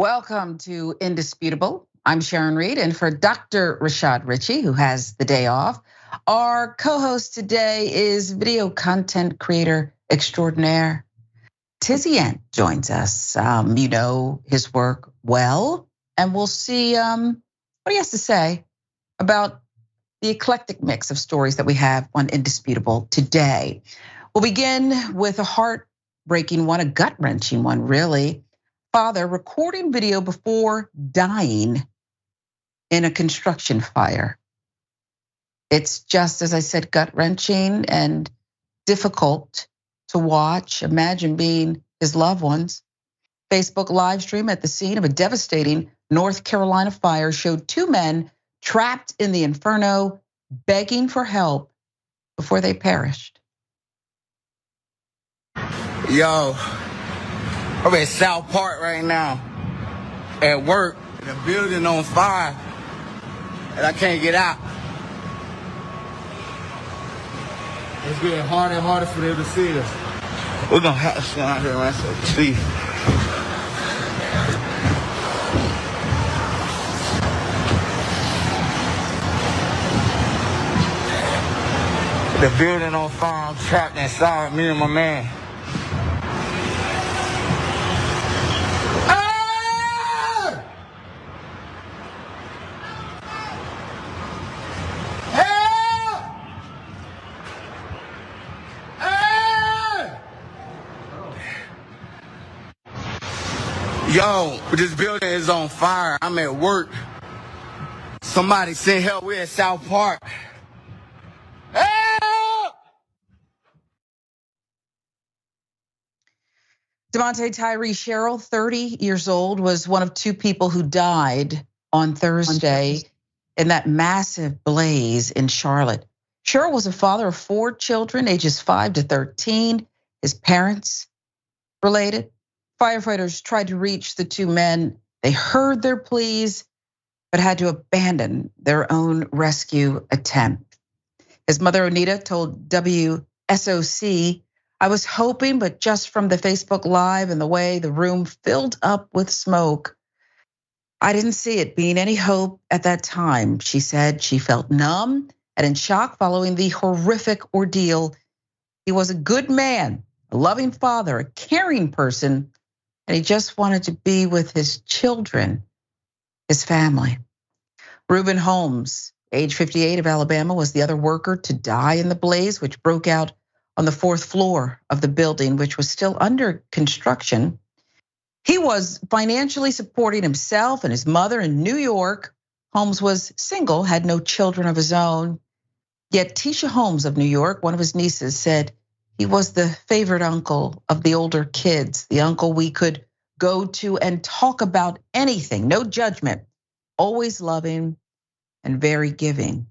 Welcome to Indisputable. I'm Sharon Reed, and for Dr. Rashad Ritchie, who has the day off, our co-host today is video content creator extraordinaire, TizzyEnt joins us. You know his work well, and we'll see what he has to say about the eclectic mix of stories that we have on Indisputable today. We'll begin with a heartbreaking one, a gut-wrenching one, really. Father recording video before dying in a construction fire. It's just, as I said, gut-wrenching and difficult to watch. Imagine being his loved ones. Facebook live stream at the scene of a devastating North Carolina fire showed two men trapped in the inferno, begging for help before they perished. Yo, I'm at South Park right now at work. The building on fire and I can't get out. It's getting harder and harder for them to see us. We're gonna have to stand out here, man. So, see. The building on fire, I'm trapped inside, me and my man. Yo, this building is on fire. I'm at work. Somebody send help. We're at South Park. Help! Devontae Tyree Sherrill, 30 years old, was one of two people who died on Thursday in that massive blaze in Charlotte. Sherrill was a father of 4 children, ages 5 to 13. His parents related. Firefighters tried to reach the two men. They heard their pleas, but had to abandon their own rescue attempt. His mother, Anita, told WSOC, "I was hoping, but just from the Facebook Live and the way the room filled up with smoke, I didn't see it being any hope at that time." She said she felt numb and in shock following the horrific ordeal. He was a good man, a loving father, a caring person, and he just wanted to be with his children, his family. Reuben Holmes, age 58 of Alabama, was the other worker to die in the blaze, which broke out on the 4th floor of the building, which was still under construction. He was financially supporting himself and his mother in New York. Holmes was single, had no children of his own. Yet Tisha Holmes of New York, one of his nieces, said he was the favorite uncle of the older kids, the uncle we could go to and talk about anything, no judgment, always loving and very giving.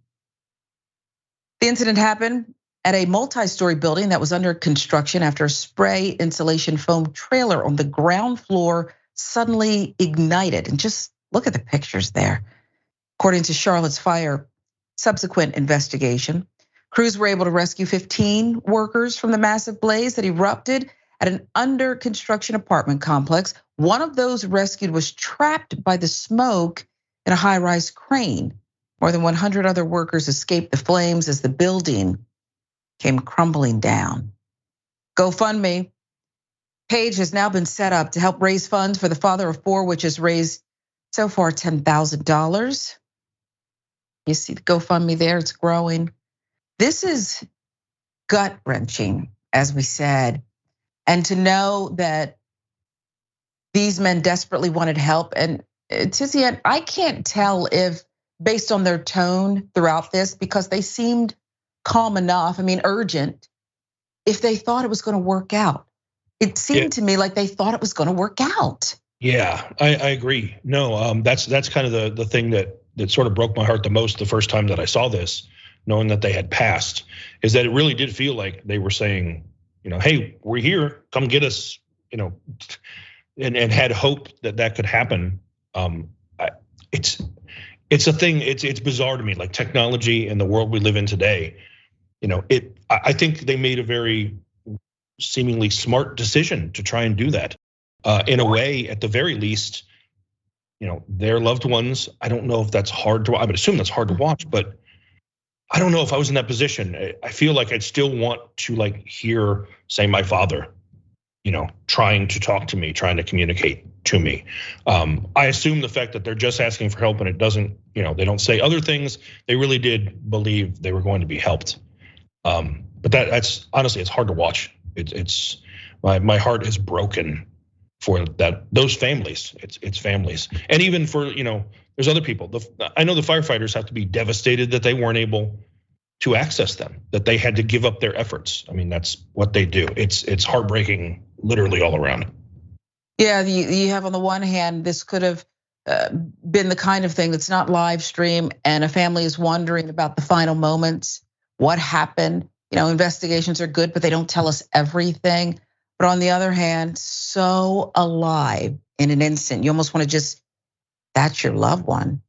The incident happened at a multi-story building that was under construction after a spray insulation foam trailer on the ground floor suddenly ignited. And just look at the pictures there. According to Charlotte's fire subsequent investigation, crews were able to rescue 15 workers from the massive blaze that erupted at an under construction apartment complex. One of those rescued was trapped by the smoke in a high-rise crane. More than 100 other workers escaped the flames as the building came crumbling down. GoFundMe page has now been set up to help raise funds for the father of 4, which has raised so far $10,000. You see the GoFundMe there, it's growing. This is gut-wrenching, as we said. And to know that these men desperately wanted help. And TizzyEnt, I can't tell if, based on their tone throughout this, because they seemed calm enough, I mean urgent, if they thought it was gonna work out. It seemed to me like they thought it was gonna work out. Yeah, I agree. No, that's kind of the thing that sort of broke my heart the most the first time that I saw this, knowing that they had passed, is that it really did feel like they were saying, hey, we're here, come get us, and had hope that could happen. It's a thing. It's bizarre to me, like technology and the world we live in today. I think they made a very seemingly smart decision to try and do that. In a way, at the very least, their loved ones. I don't know if that's hard to, I would assume that's hard to watch, but I don't know if I was in that position. I feel like I'd still want to hear, say, my father, trying to talk to me, trying to communicate to me. I assume the fact that they're just asking for help and it doesn't, they don't say other things. They really did believe they were going to be helped. But that's honestly, it's hard to watch. It's my heart is broken for those families. It's families, and even for there's other people. I know the firefighters have to be devastated that they weren't able to access them, that they had to give up their efforts. I mean, that's what they do. It's heartbreaking, literally all around. Yeah, you have on the one hand, this could have been the kind of thing that's not live stream, and a family is wondering about the final moments, what happened. Investigations are good, but they don't tell us everything. But on the other hand, so alive in an instant, you almost want to that's your loved one.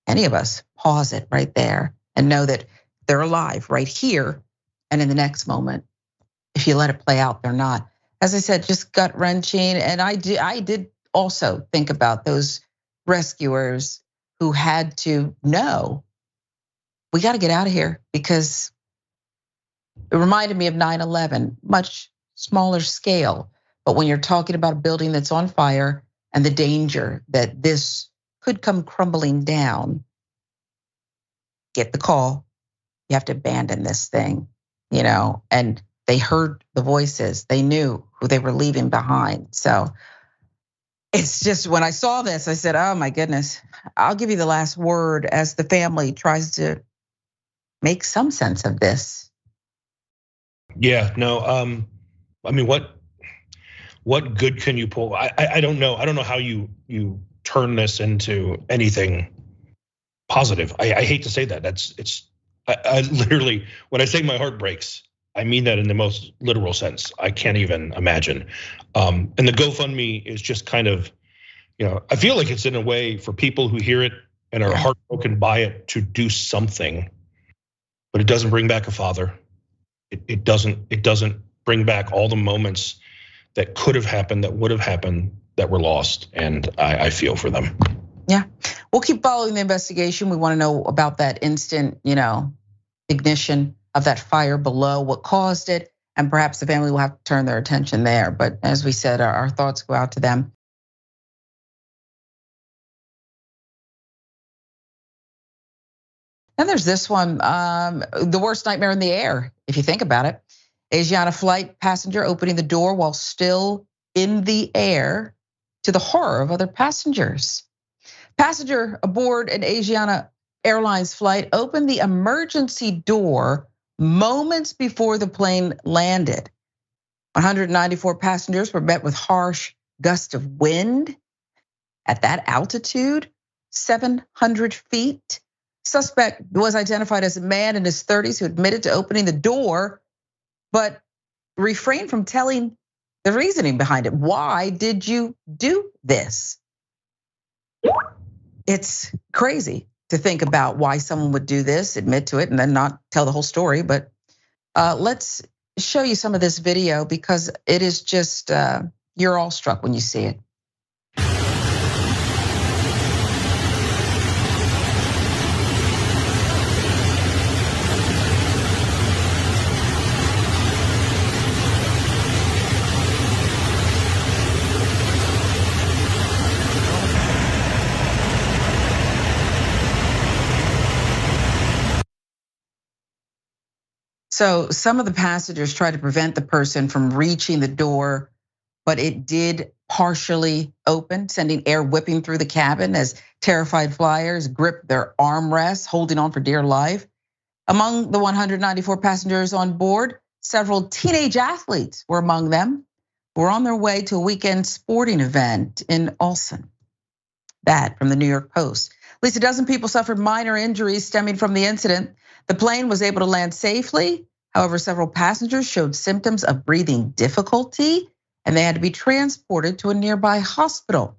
Any of us, pause it right there and know that they're alive right here. And in the next moment, if you let it play out, they're not. As I said, just gut wrenching. And I did also think about those rescuers who had to know, we got to get out of here, because it reminded me of 9/11, much smaller scale. But when you're talking about a building that's on fire and the danger that this could come crumbling down, get the call. You have to abandon this thing, and they heard the voices. They knew who they were leaving behind. So it's just, when I saw this, I said, oh my goodness, I'll give you the last word as the family tries to make some sense of this. Yeah, no, I mean, what good can you pull? I don't know. I don't know how you turn this into anything positive. I hate to say that. I literally, when I say my heart breaks, I mean that in the most literal sense. I can't even imagine. And the GoFundMe is just kind of, I feel like it's in a way for people who hear it and are heartbroken by it to do something, but it doesn't bring back a father. It doesn't bring back all the moments that could have happened, that would have happened, that were lost. And I feel for them. Yeah, we'll keep following the investigation. We want to know about that instant, ignition of that fire below, what caused it, and perhaps the family will have to turn their attention there. But as we said, our thoughts go out to them. And there's this one, the worst nightmare in the air, if you think about it. Asiana flight passenger opening the door while still in the air, to the horror of other passengers. Passenger aboard an Asiana Airlines flight opened the emergency door moments before the plane landed. 194 passengers were met with harsh gusts of wind at that altitude, 700 feet. Suspect was identified as a man in his 30s who admitted to opening the door, but refrained from telling the reasoning behind it. Why did you do this? It's crazy to think about why someone would do this, admit to it, and then not tell the whole story. But let's show you some of this video, because it is just, you're all struck when you see it. So some of the passengers tried to prevent the person from reaching the door, but it did partially open, sending air whipping through the cabin as terrified flyers gripped their armrests, holding on for dear life. Among the 194 passengers on board, several teenage athletes were among them, who were on their way to a weekend sporting event in Ulsan. That from the New York Post. At least a dozen people suffered minor injuries stemming from the incident. The plane was able to land safely. However, several passengers showed symptoms of breathing difficulty, and they had to be transported to a nearby hospital.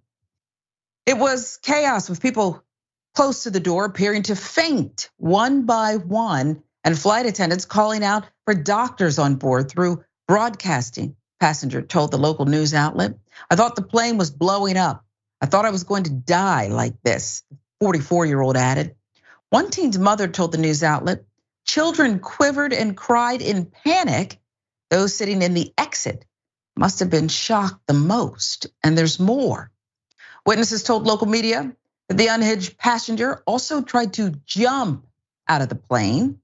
It was chaos, with people close to the door appearing to faint one by one, and flight attendants calling out for doctors on board through broadcasting. Passenger told the local news outlet, "I thought the plane was blowing up. I thought I was going to die like this, 44-year-old added. One teen's mother told the news outlet, children quivered and cried in panic. Those sitting in the exit must have been shocked the most, and there's more. Witnesses told local media that the unhinged passenger also tried to jump out of the plane.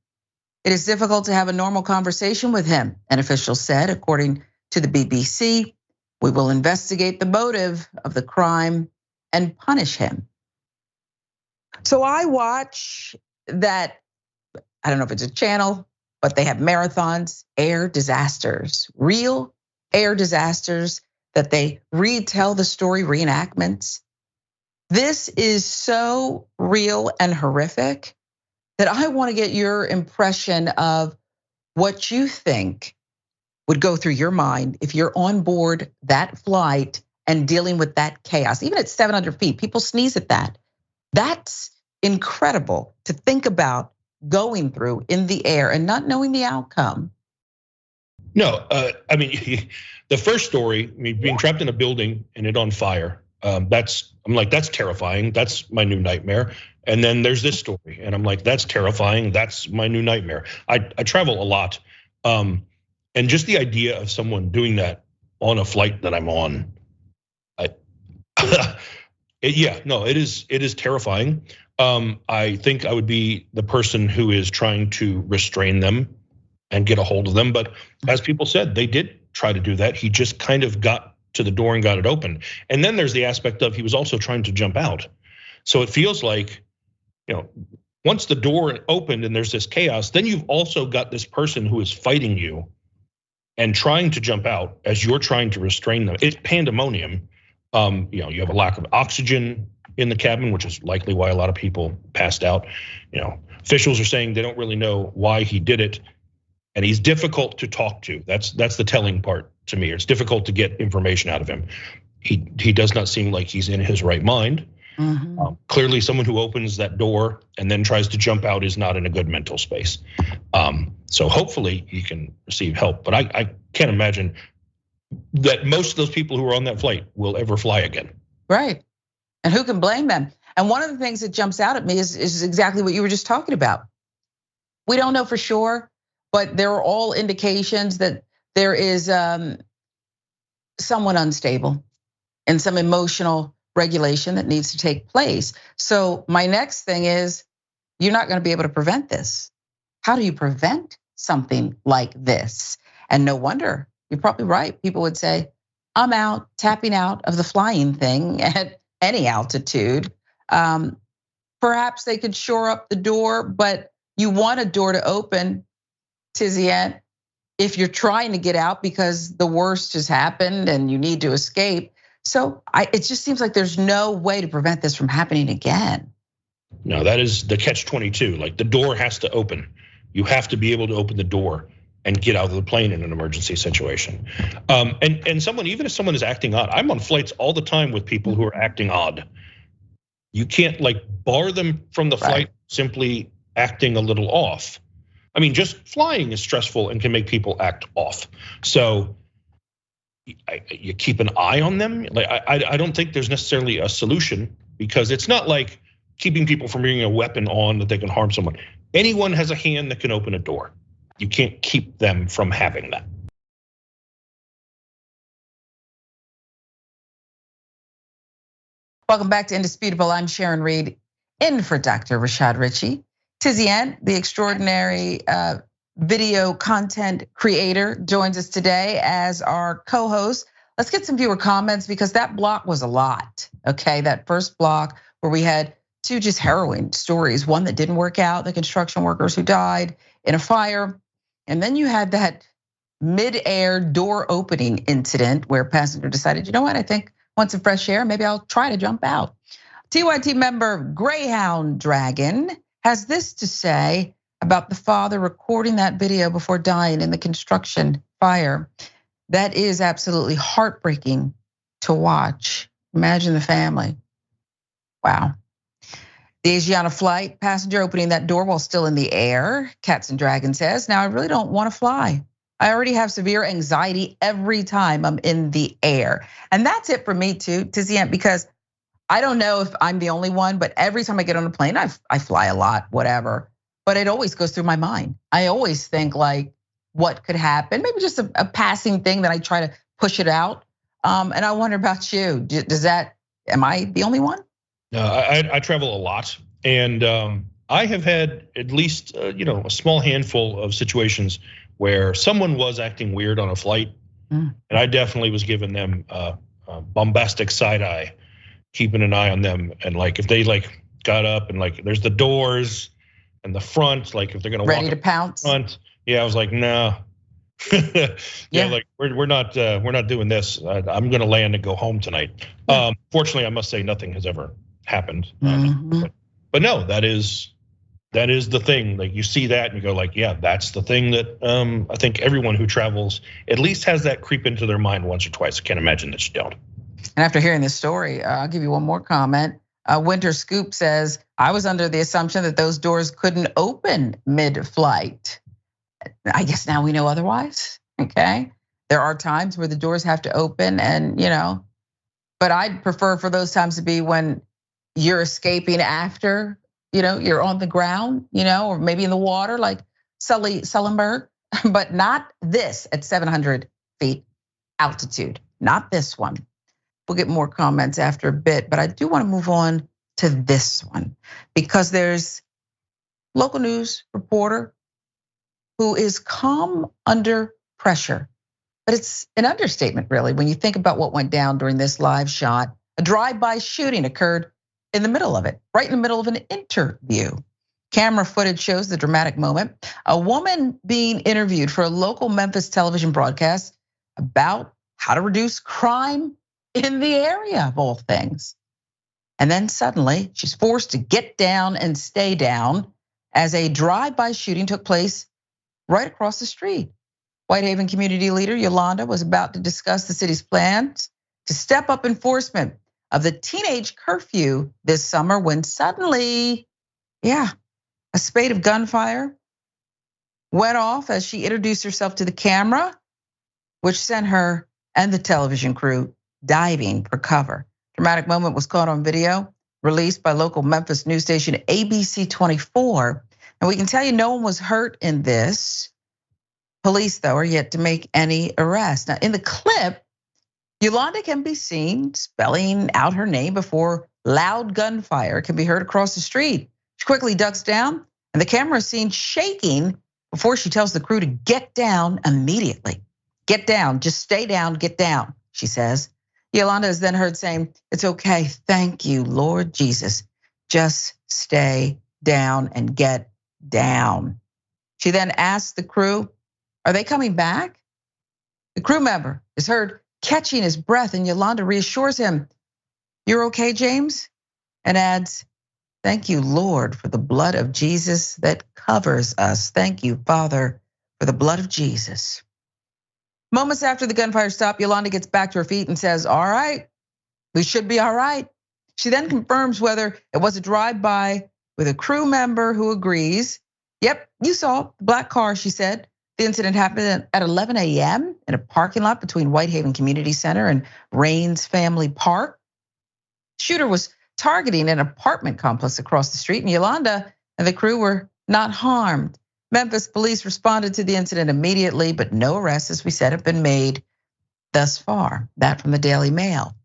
It is difficult to have a normal conversation with him, an official said, according to the BBC. We will investigate the motive of the crime and punish him. So I watch that, I don't know if it's a channel, but they have marathons, air disasters, real air disasters that they retell the story, reenactments. This is so real and horrific that I want to get your impression of what you think would go through your mind if you're on board that flight and dealing with that chaos. Even at 700 feet, people sneeze at that. That's incredible to think about going through in the air and not knowing the outcome. No, I mean, the first story, being trapped in a building and it on fire, I'm like, that's terrifying. That's my new nightmare. And then there's this story, and I'm like, that's terrifying. That's my new nightmare. I travel a lot, and just the idea of someone doing that on a flight that I'm on, it is terrifying. I think I would be the person who is trying to restrain them and get a hold of them. But as people said, they did try to do that. He just kind of got to the door and got it open. And then there's the aspect of he was also trying to jump out. So it feels like, once the door opened and there's this chaos, then you've also got this person who is fighting you and trying to jump out as you're trying to restrain them. It's pandemonium. You have a lack of oxygen in the cabin, which is likely why a lot of people passed out. Officials are saying they don't really know why he did it, and he's difficult to talk to. That's the telling part to me. It's difficult to get information out of him. He does not seem like he's in his right mind. Mm-hmm. Clearly, someone who opens that door and then tries to jump out is not in a good mental space. So hopefully he can receive help. But I can't imagine that most of those people who are on that flight will ever fly again. Right, and who can blame them? And one of the things that jumps out at me is exactly what you were just talking about. We don't know for sure, but there are all indications that there is someone unstable and some emotional regulation that needs to take place. So my next thing is, you're not going to be able to prevent this. How do you prevent something like this? And no wonder, you're probably right. People would say, I'm out, tapping out of the flying thing at any altitude. Perhaps they could shore up the door, but you want a door to open, TizzyEnt, if you're trying to get out because the worst has happened and you need to escape. So it just seems like there's no way to prevent this from happening again. No, that is the catch-22. Like, the door has to open. You have to be able to open the door and get out of the plane in an emergency situation. And someone, even if someone is acting odd, I'm on flights all the time with people who are acting odd. You can't bar them from the flight simply acting a little off. I mean, just flying is stressful and can make people act off. So you keep an eye on them. I don't think there's necessarily a solution, because it's not like keeping people from bringing a weapon on that they can harm someone. Anyone has a hand that can open a door. You can't keep them from having that. Welcome back to Indisputable. I'm Sharon Reed, in for Dr. Rashad Ritchie. TizzyEnt, the extraordinary video content creator, joins us today as our co-host. Let's get some viewer comments, because that block was a lot, okay? That first block where we had two just harrowing stories, one that didn't work out, the construction workers who died in a fire, and then you had that mid-air door opening incident where a passenger decided, you know what, I think I want some fresh air, maybe I'll try to jump out. TYT member Greyhound Dragon has this to say about the father recording that video before dying in the construction fire. That is absolutely heartbreaking to watch. Imagine the family. Wow. The Asiana flight passenger opening that door while still in the air. Cats and Dragon says, now I really don't want to fly. I already have severe anxiety every time I'm in the air. And that's it for me too, TizzyEnt, because I don't know if I'm the only one, but every time I get on a plane, I fly a lot, whatever. But it always goes through my mind. I always think like, what could happen? Maybe just a passing thing that I try to push it out. And I wonder about you. Does that? Am I the only one? I travel a lot, and I have had at least a small handful of situations where someone was acting weird on a flight, and I definitely was giving them a bombastic side eye, keeping an eye on them, and like if they like got up and like there's the doors and the front, like if they're gonna Ready walk to pounce. Front, yeah, I was like, no. Yeah, like we're not doing this. I'm gonna land and go home tonight. Fortunately, I must say nothing has ever happened. But no, that is the thing. Like you see that and you go like, yeah, that's the thing that I think everyone who travels at least has that creep into their mind once or twice. I can't imagine that you don't. And after hearing this story, I'll give you one more comment. Winter Scoop says, I was under the assumption that those doors couldn't open mid-flight. I guess now we know otherwise, okay? There are times where the doors have to open and, but I'd prefer for those times to be when you're escaping after, you're on the ground, or maybe in the water like Sullenberg, but not this at 700 feet altitude, not this one. We'll get more comments after a bit, but I do want to move on to this one because there's local news reporter who is calm under pressure. But it's an understatement, really, when you think about what went down during this live shot. A drive-by shooting occurred in the middle of it, right in the middle of an interview. Camera footage shows the dramatic moment. A woman being interviewed for a local Memphis television broadcast about how to reduce crime in the area, of all things. And then suddenly, she's forced to get down and stay down as a drive-by shooting took place right across the street. Whitehaven community leader Yolanda was about to discuss the city's plans to step up enforcement of the teenage curfew this summer when suddenly, a spate of gunfire went off as she introduced herself to the camera, which sent her and the television crew diving for cover. Dramatic moment was caught on video, released by local Memphis news station ABC 24. And we can tell you no one was hurt in this. Police, though, are yet to make any arrests. Now, in the clip, Yolanda can be seen spelling out her name before loud gunfire can be heard across the street. She quickly ducks down, and the camera is seen shaking before she tells the crew to get down immediately. Get down, just stay down, get down, she says. Yolanda is then heard saying, it's okay, thank you, Lord Jesus. Just stay down and get down. She then asks the crew, are they coming back? The crew member is heard catching his breath and Yolanda reassures him, you're okay, James? And adds, thank you, Lord, for the blood of Jesus that covers us. Thank you, Father, for the blood of Jesus. Moments after the gunfire stopped, Yolanda gets back to her feet and says, all right, we should be all right. She then confirms whether it was a drive-by with a crew member who agrees. Yep, you saw the black car, she said. The incident happened at 11 a.m. in a parking lot between Whitehaven Community Center and Rains Family Park. The shooter was targeting an apartment complex across the street, and Yolanda and the crew were not harmed. Memphis police responded to the incident immediately, but no arrests, as we said, have been made thus far. That from the Daily Mail.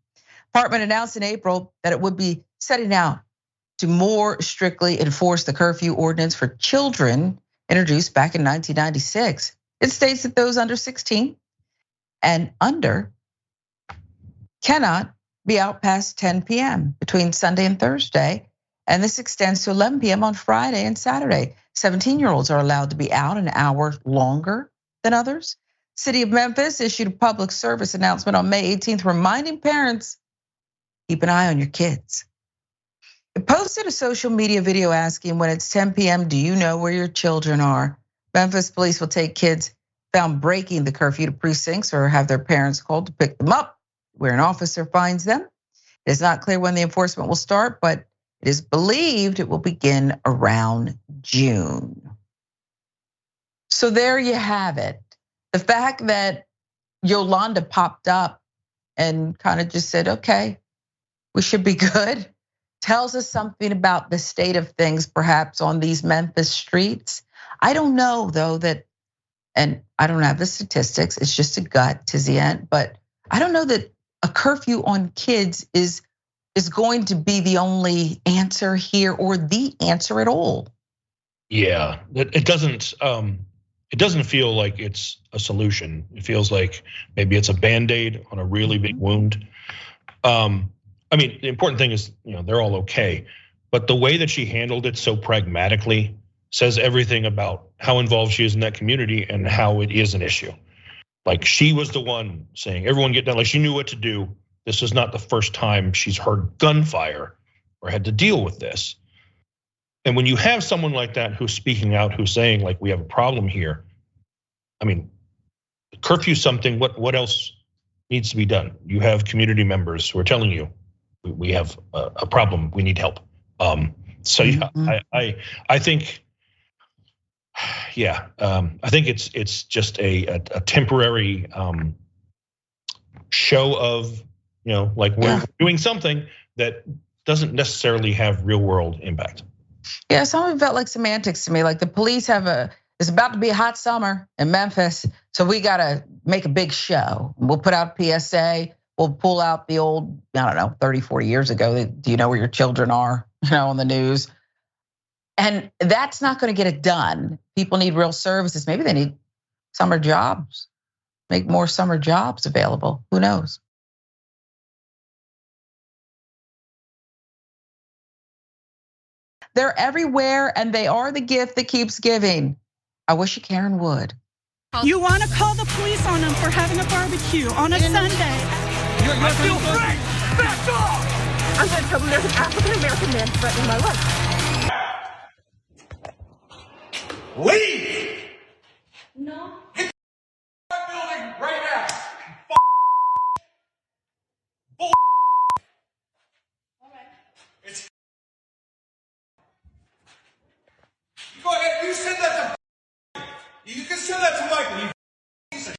Department announced in April that it would be setting out to more strictly enforce the curfew ordinance for children introduced back in 1996. It states that those under 16 and under cannot be out past 10 p.m. between Sunday and Thursday. And this extends to 11 p.m. on Friday and Saturday. 17-year-olds are allowed to be out an hour longer than others. City of Memphis issued a public service announcement on May 18th reminding parents, keep an eye on your kids. It posted a social media video asking, when it's 10 p.m., do you know where your children are? Memphis police will take kids found breaking the curfew to precincts or have their parents called to pick them up, where an officer finds them. It is not clear when the enforcement will start, but it is believed it will begin around June. So there you have it. The fact that Yolanda popped up and kind of just said, okay, we should be good. Tells us something about the state of things perhaps on these Memphis streets. I don't know though that, and I don't have the statistics, it's just a gut, TizzyEnt, but I don't know that a curfew on kids is going to be the only answer here or the answer at all. Yeah, it doesn't feel like it's a solution. It feels like maybe it's a Band-Aid on a really big wound. I mean, the important thing is, they're all okay, but the way that she handled it so pragmatically says everything about how involved she is in that community and how it is an issue. Like she was the one saying, everyone get down, like she knew what to do. This is not the first time she's heard gunfire or had to deal with this. And when you have someone like that who's speaking out, who's saying like, we have a problem here. I mean, curfew something, what else needs to be done? You have community members who are telling you, we have a problem, we need help. So yeah, I think, I think it's just a temporary show of, like we're doing something that doesn't necessarily have real world impact. Yeah, some of it felt like semantics to me. Like the police it's about to be a hot summer in Memphis, so we gotta make a big show. We'll put out PSA, we'll pull out the old, 30, 40 years ago, do you know where your children are, on the news. And that's not gonna get it done. People need real services. Maybe they need summer jobs, make more summer jobs available, who knows? They're everywhere and they are the gift that keeps giving. I wish Karen would. You want to call the police on them for having a barbecue on a Sunday. I feel free! Back off! I'm going to tell them there's an African-American man threatening my life. Leave! No. Get the building right now! Bull. It's. Go ahead, you send that to. You can send that to Michael. You piece of.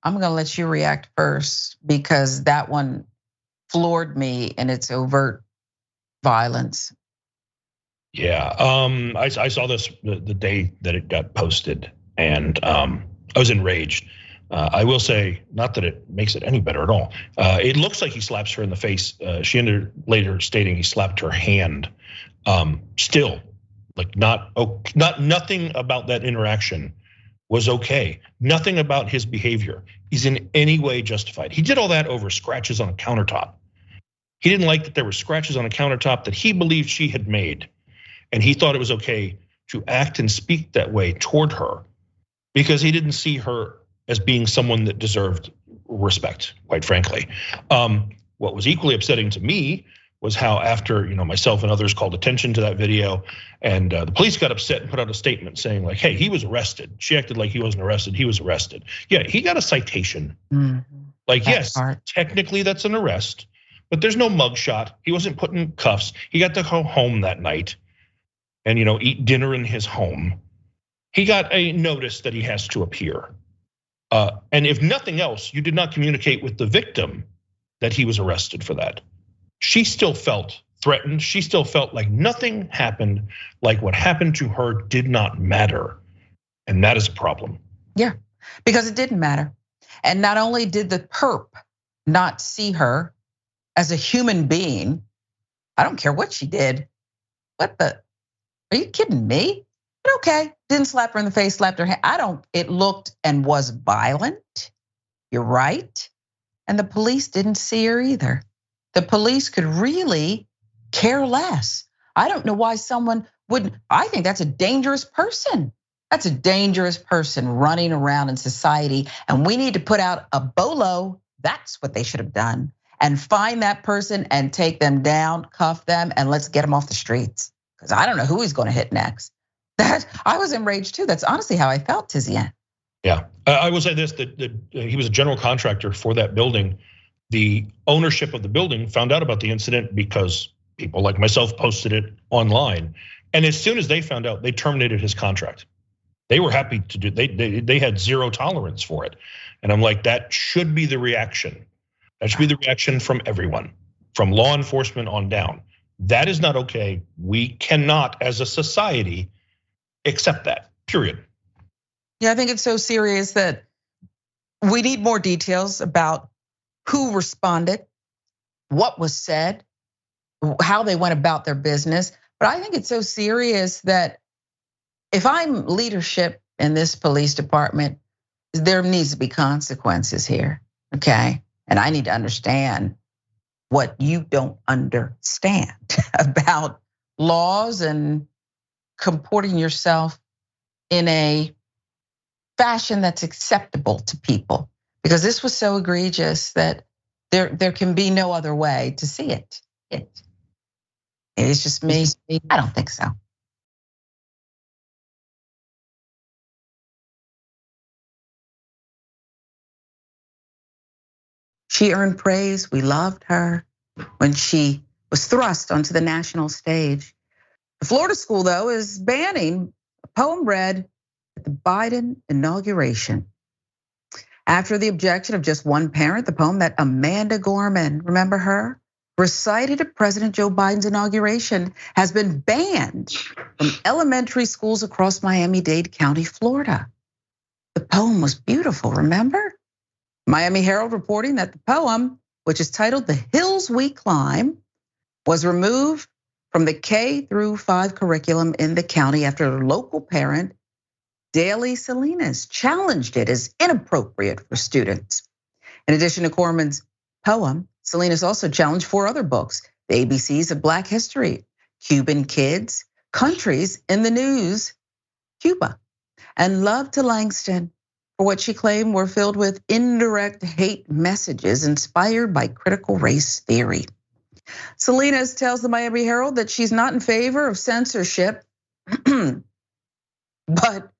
I'm gonna let you react first because that one floored me in its overt violence. Yeah, I saw this the day that it got posted, and I was enraged. I will say, not that it makes it any better at all. It looks like he slaps her in the face. She ended later stating he slapped her hand. Still, like nothing about that interaction was okay. Nothing about his behavior is in any way justified. He did all that over scratches on a countertop. He didn't like that there were scratches on a countertop that he believed she had made. And he thought it was okay to act and speak that way toward her because he didn't see her as being someone that deserved respect, quite frankly. What was equally upsetting to me was how after myself and others called attention to that video, and the police got upset and put out a statement saying like, "Hey, he was arrested." She acted like he wasn't arrested. He was arrested. Yeah, he got a citation. Like yes, technically that's an arrest, but there's no mugshot. He wasn't put in cuffs. He got to go home that night, and eat dinner in his home. He got a notice that he has to appear. And if nothing else, you did not communicate with the victim that he was arrested for that. She still felt threatened. She still felt like nothing happened, like what happened to her did not matter. And that is a problem. Yeah, because it didn't matter. And not only did the perp not see her as a human being, I don't care what she did. Are you kidding me? But okay, didn't slap her in the face, slapped her hand. It looked and was violent. You're right. And the police didn't see her either. The police could really care less. I don't know why someone wouldn't. I think that's a dangerous person. That's a dangerous person running around in society. And we need to put out a bolo. That's what they should have done. And find that person and take them down, cuff them, and let's get them off the streets. Because I don't know who he's gonna hit next. I was enraged too. That's honestly how I felt, TizzyEnt. Yeah, I will say this, that he was a general contractor for that building. The ownership of the building found out about the incident because people like myself posted it online. And as soon as they found out, they terminated his contract. They were happy to do. They had zero tolerance for it, and I'm like, that should be the reaction. That should be the reaction from everyone, from law enforcement on down. That is not okay. We cannot, as a society, accept that. Period. Yeah, I think it's so serious that we need more details about who responded, what was said, how they went about their business. But I think it's so serious that if I'm leadership in this police department, there needs to be consequences here, okay? And I need to understand what you don't understand about laws and comporting yourself in a fashion that's acceptable to people. Because this was so egregious that there can be no other way to see it. It's just me. I don't think so. She earned praise. We loved her when she was thrust onto the national stage. The Florida school, though, is banning a poem read at the Biden inauguration. After the objection of just one parent, the poem that Amanda Gorman, remember her, recited at President Joe Biden's inauguration has been banned from elementary schools across Miami-Dade County, Florida. The poem was beautiful, remember? Miami Herald reporting that the poem, which is titled "The Hills We Climb," was removed from the K-5 curriculum in the county after a local parent, Daly Salinas, challenged it as inappropriate for students. In addition to Gorman's poem, Salinas also challenged 4 other books: The ABCs of Black History, Cuban Kids, Countries in the News, Cuba, and Love to Langston, for what she claimed were filled with indirect hate messages inspired by critical race theory. Salinas tells the Miami Herald that she's not in favor of censorship, but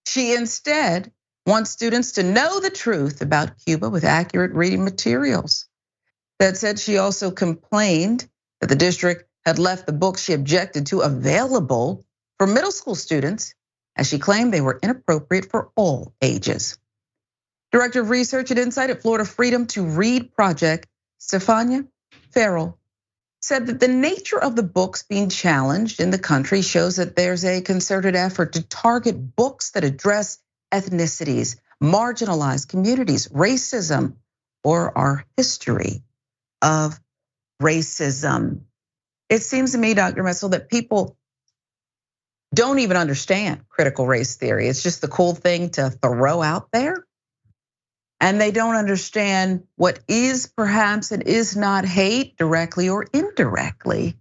she instead wants students to know the truth about Cuba with accurate reading materials. That said, she also complained that the district had left the books she objected to available for middle school students, as she claimed they were inappropriate for all ages. Director of Research and Insight at Florida Freedom to Read Project, Stefania Farrell, said that the nature of the books being challenged in the country shows that there's a concerted effort to target books that address ethnicities, marginalized communities, racism, or our history of racism. It seems to me, Dr. Messel, that people don't even understand critical race theory. It's just the cool thing to throw out there. And they don't understand what is perhaps and is not hate, directly or indirectly.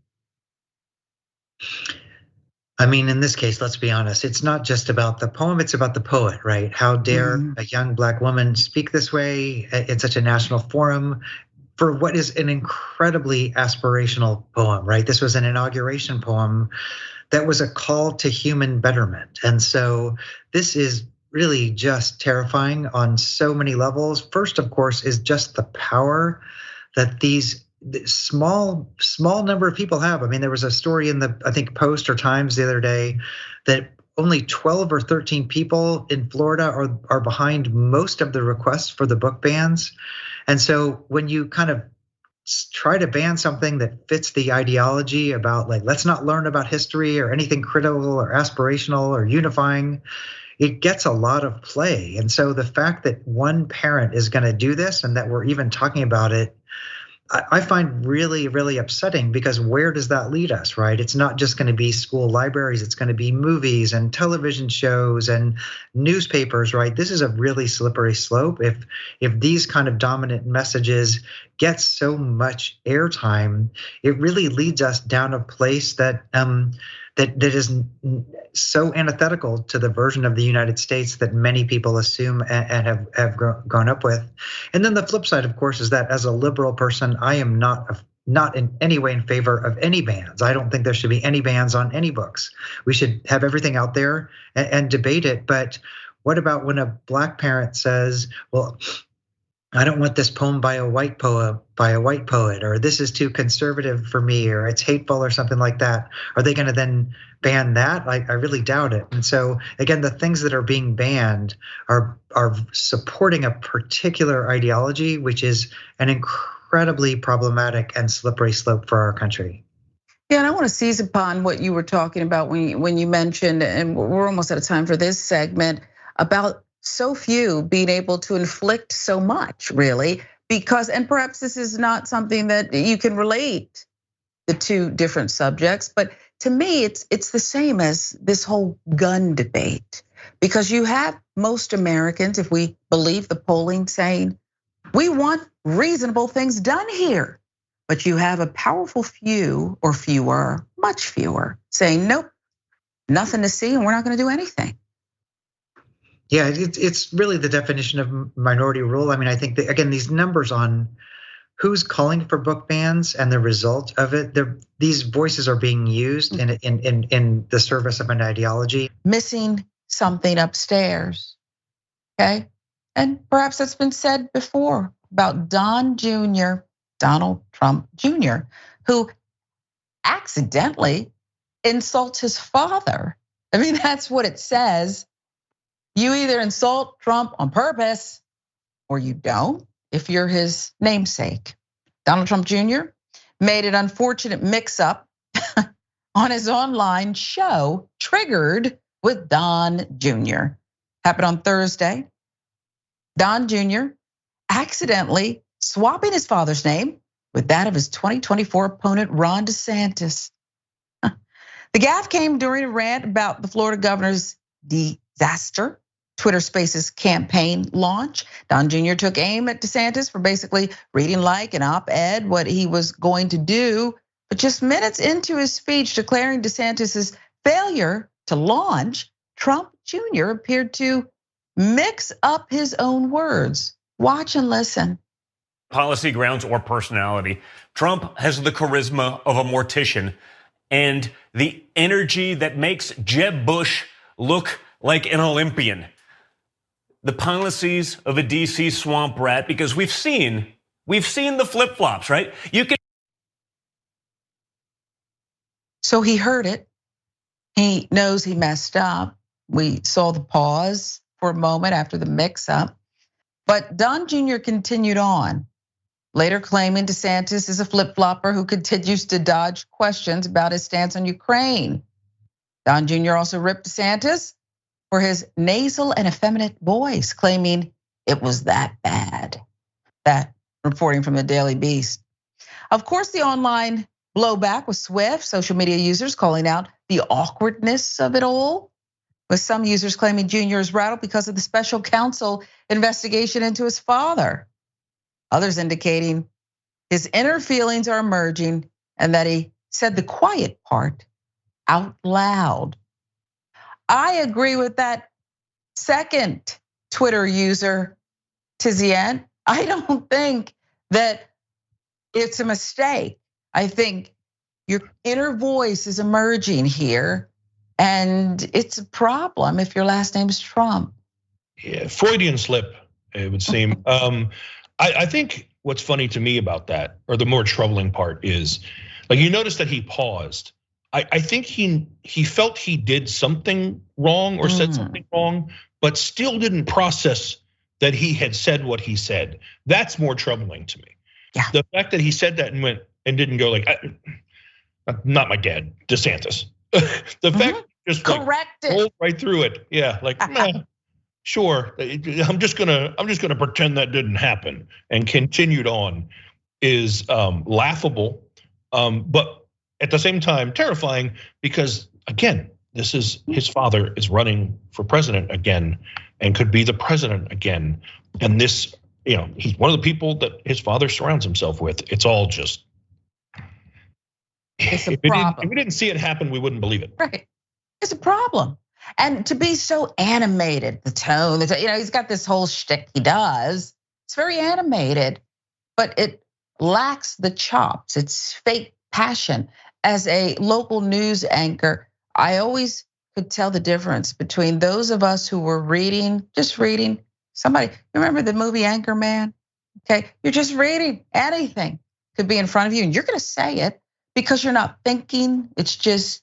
I mean, in this case, let's be honest, it's not just about the poem, it's about the poet, right? How dare a young Black woman speak this way in such a national forum for what is an incredibly aspirational poem, right? This was an inauguration poem that was a call to human betterment. And so this is really just terrifying on so many levels. First, of course, is just the power that these small number of people have. I mean, there was a story in the, I think, Post or Times the other day that only 12 or 13 people in Florida are behind most of the requests for the book bans. And so when you kind of try to ban something that fits the ideology about, like, let's not learn about history or anything critical or aspirational or unifying, it gets a lot of play. And so the fact that one parent is going to do this and that we're even talking about it, I find really, really upsetting, because where does that lead us, right? It's not just going to be school libraries, it's going to be movies and television shows and newspapers, right? This is a really slippery slope. If these kind of dominant messages get so much airtime, it really leads us down a place that that is so antithetical to the version of the United States that many people assume and have grown up with. And then the flip side, of course, is that as a liberal person, I am not in any way in favor of any bans. I don't think there should be any bans on any books. We should have everything out there and debate it. But what about when a Black parent says, well, I don't want this poem by a white poet, or this is too conservative for me, or it's hateful or something like that. Are they going to then ban that? I really doubt it. And so again, the things that are being banned are supporting a particular ideology, which is an incredibly problematic and slippery slope for our country. Yeah, and I want to seize upon what you were talking about when you mentioned, and we're almost out of time for this segment, about so few being able to inflict so much, really, because, and perhaps this is not something that you can relate the two different subjects, but to me, it's the same as this whole gun debate, because you have most Americans, if we believe the polling, saying we want reasonable things done here, but you have a powerful few or fewer, much fewer, saying nope, nothing to see, and we're not going to do anything. Yeah, it's really the definition of minority rule. I mean, I think that, again, these numbers on who's calling for book bans and the result of it, these voices are being used in the service of an ideology. Missing something upstairs, okay? And perhaps that's been said before about Don Jr., Donald Trump Jr., who accidentally insults his father. I mean, that's what it says. You either insult Trump on purpose or you don't if you're his namesake. Donald Trump Jr. made an unfortunate mix-up on his online show, Triggered with Don Jr. Happened on Thursday. Don Jr. accidentally swapping his father's name with that of his 2024 opponent, Ron DeSantis. The gaffe came during a rant about the Florida governor's disaster Twitter Spaces campaign launch. Don Jr. took aim at DeSantis for basically reading like an op-ed what he was going to do, but just minutes into his speech declaring DeSantis's failure to launch, Trump Jr. appeared to mix up his own words. Watch and listen. Policy grounds or personality. Trump has the charisma of a mortician and the energy that makes Jeb Bush look like an Olympian. The policies of a DC swamp rat, because we've seen the flip-flops, right? You can. So he heard it. He knows he messed up. We saw the pause for a moment after the mix-up. But Don Jr. continued on, later claiming DeSantis is a flip-flopper who continues to dodge questions about his stance on Ukraine. Don Jr. also ripped DeSantis for his nasal and effeminate voice, claiming it was that bad. That reporting from the Daily Beast. Of course, the online blowback was swift, social media users calling out the awkwardness of it all, with some users claiming Jr. is rattled because of the special counsel investigation into his father. Others indicating his inner feelings are emerging and that he said the quiet part out loud. I agree with that second Twitter user, TizzyEnt. I don't think that it's a mistake. I think your inner voice is emerging here, and it's a problem if your last name is Trump. Yeah, Freudian slip, it would seem. I think what's funny to me about that, or the more troubling part, is like you notice that he paused. I think he felt he did something wrong or said something wrong, but still didn't process that he had said what he said. That's more troubling to me. Yeah. The fact that he said that and went and didn't go like, not my dad, DeSantis. The fact just corrected, rolled right through it. Yeah, like sure. I'm just gonna pretend that didn't happen and continued on is laughable, but at the same time terrifying, because again, this is his father is running for president again and could be the president again. And this, he's one of the people that his father surrounds himself with. It's all just, it's a if problem. If we didn't see it happen, we wouldn't believe it. Right, it's a problem. And to be so animated, the tone, he's got this whole shtick he does. It's very animated, but it lacks the chops. It's fake passion. As a local news anchor, I always could tell the difference between those of us who were just reading. Somebody, you remember the movie Anchorman? Okay, you're just reading. Anything could be in front of you and you're gonna say it because you're not thinking. It's just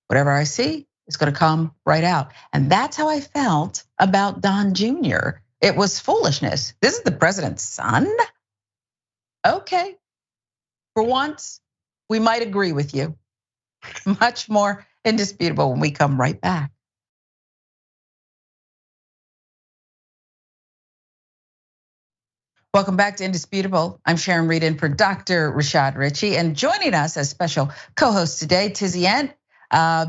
whatever I see is gonna come right out. And that's how I felt about Don Jr. It was foolishness. This is the president's son? Okay, for once, we might agree with you. Much more indisputable when we come right back. Welcome back to Indisputable. I'm Sharon Reed in for Dr. Rashad Ritchie, and joining us as special co-host today, TizzyEnt,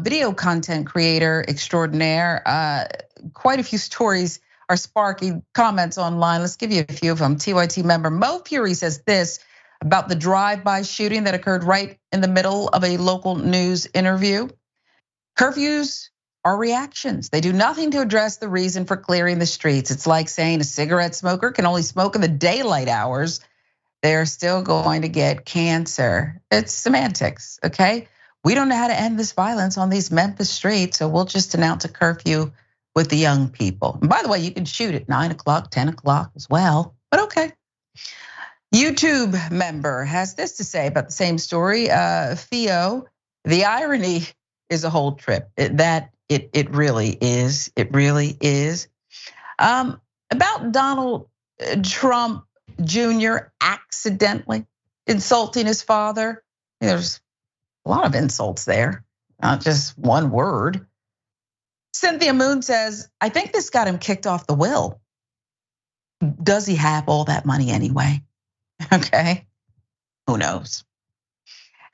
video content creator extraordinaire. Quite a few stories are sparking comments online. Let's give you a few of them. TYT member Mo Fury says this about the drive-by shooting that occurred right in the middle of a local news interview. Curfews are reactions. They do nothing to address the reason for clearing the streets. It's like saying a cigarette smoker can only smoke in the daylight hours. They're still going to get cancer. It's semantics, okay? We don't know how to end this violence on these Memphis streets, so we'll just announce a curfew with the young people. And by the way, you can shoot at 9 o'clock, 10 o'clock as well, but okay. YouTube member has this to say about the same story. Theo, the irony is a whole trip. It really is. It really is. About Donald Trump Jr. accidentally insulting his father. There's a lot of insults there, not just one word. Cynthia Moon says, I think this got him kicked off the will. Does he have all that money anyway? Okay, who knows?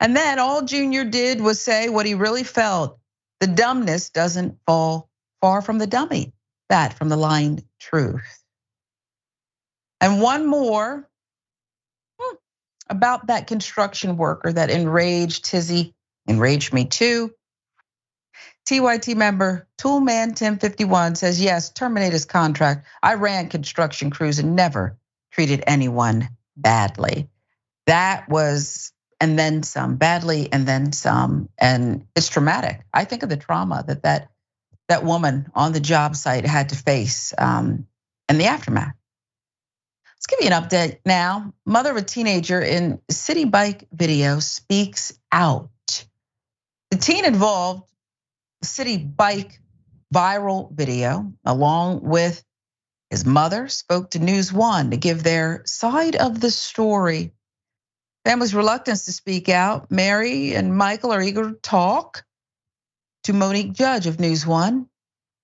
And then all Junior did was say what he really felt. The dumbness doesn't fall far from the dummy. That from the line Truth. And one more about that construction worker that enraged Tizzy, enraged me too. TYT member Toolman 1051 says, yes, terminate his contract. I ran construction crews and never treated anyone badly. That was, and then some, badly and then some, and it's traumatic. I think of the trauma that woman on the job site had to face and the aftermath. Let's give you an update now. Mother of a teenager in Citi Bike video speaks out. The teen involved Citi Bike viral video, along with his mother, spoke to News One to give their side of the story. Family's reluctance to speak out. Mary and Michael are eager to talk to Monique Judge of News One.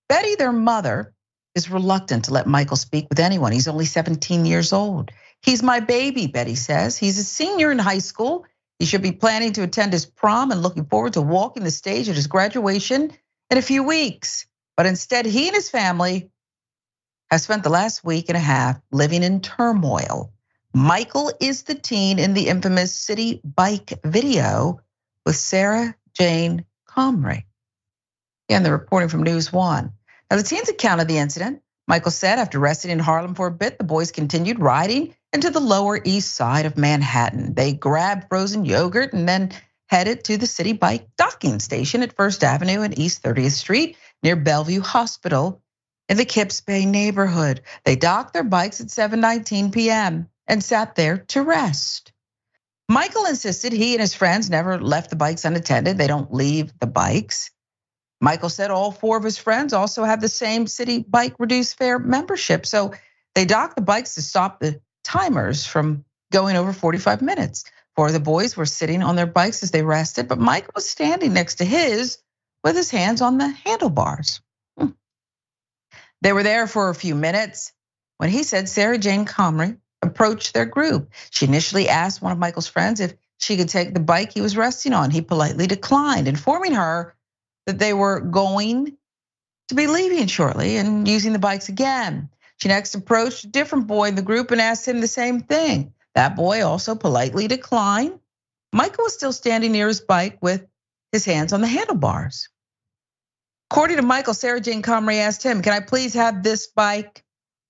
Betty, their mother, is reluctant to let Michael speak with anyone. He's only 17 years old. He's my baby, Betty says. He's a senior in high school. He should be planning to attend his prom and looking forward to walking the stage at his graduation in a few weeks. But instead, he and his family have spent the last week and a half living in turmoil. Michael is the teen in the infamous Citi Bike video with Sarah Jane Comrie. Again, they're reporting from News One. Now, the teen's account of the incident, Michael said after resting in Harlem for a bit, the boys continued riding into the Lower East Side of Manhattan. They grabbed frozen yogurt and then headed to the Citi Bike docking station at First Avenue and East 30th Street near Bellevue Hospital in the Kips Bay neighborhood. They docked their bikes at 7:19 p.m. and sat there to rest. Michael insisted he and his friends never left the bikes unattended. They don't leave the bikes. Michael said all four of his friends also have the same Citi Bike reduced fare membership. So they docked the bikes to stop the timers from going over 45 minutes. Four of the boys were sitting on their bikes as they rested, but Michael was standing next to his with his hands on the handlebars. They were there for a few minutes when he said Sarah Jane Comrie approached their group. She initially asked one of Michael's friends if she could take the bike he was resting on. He politely declined, informing her that they were going to be leaving shortly and using the bikes again. She next approached a different boy in the group and asked him the same thing. That boy also politely declined. Michael was still standing near his bike with his hands on the handlebars. According to Michael, Sarah Jane Comrie asked him, can I please have this bike?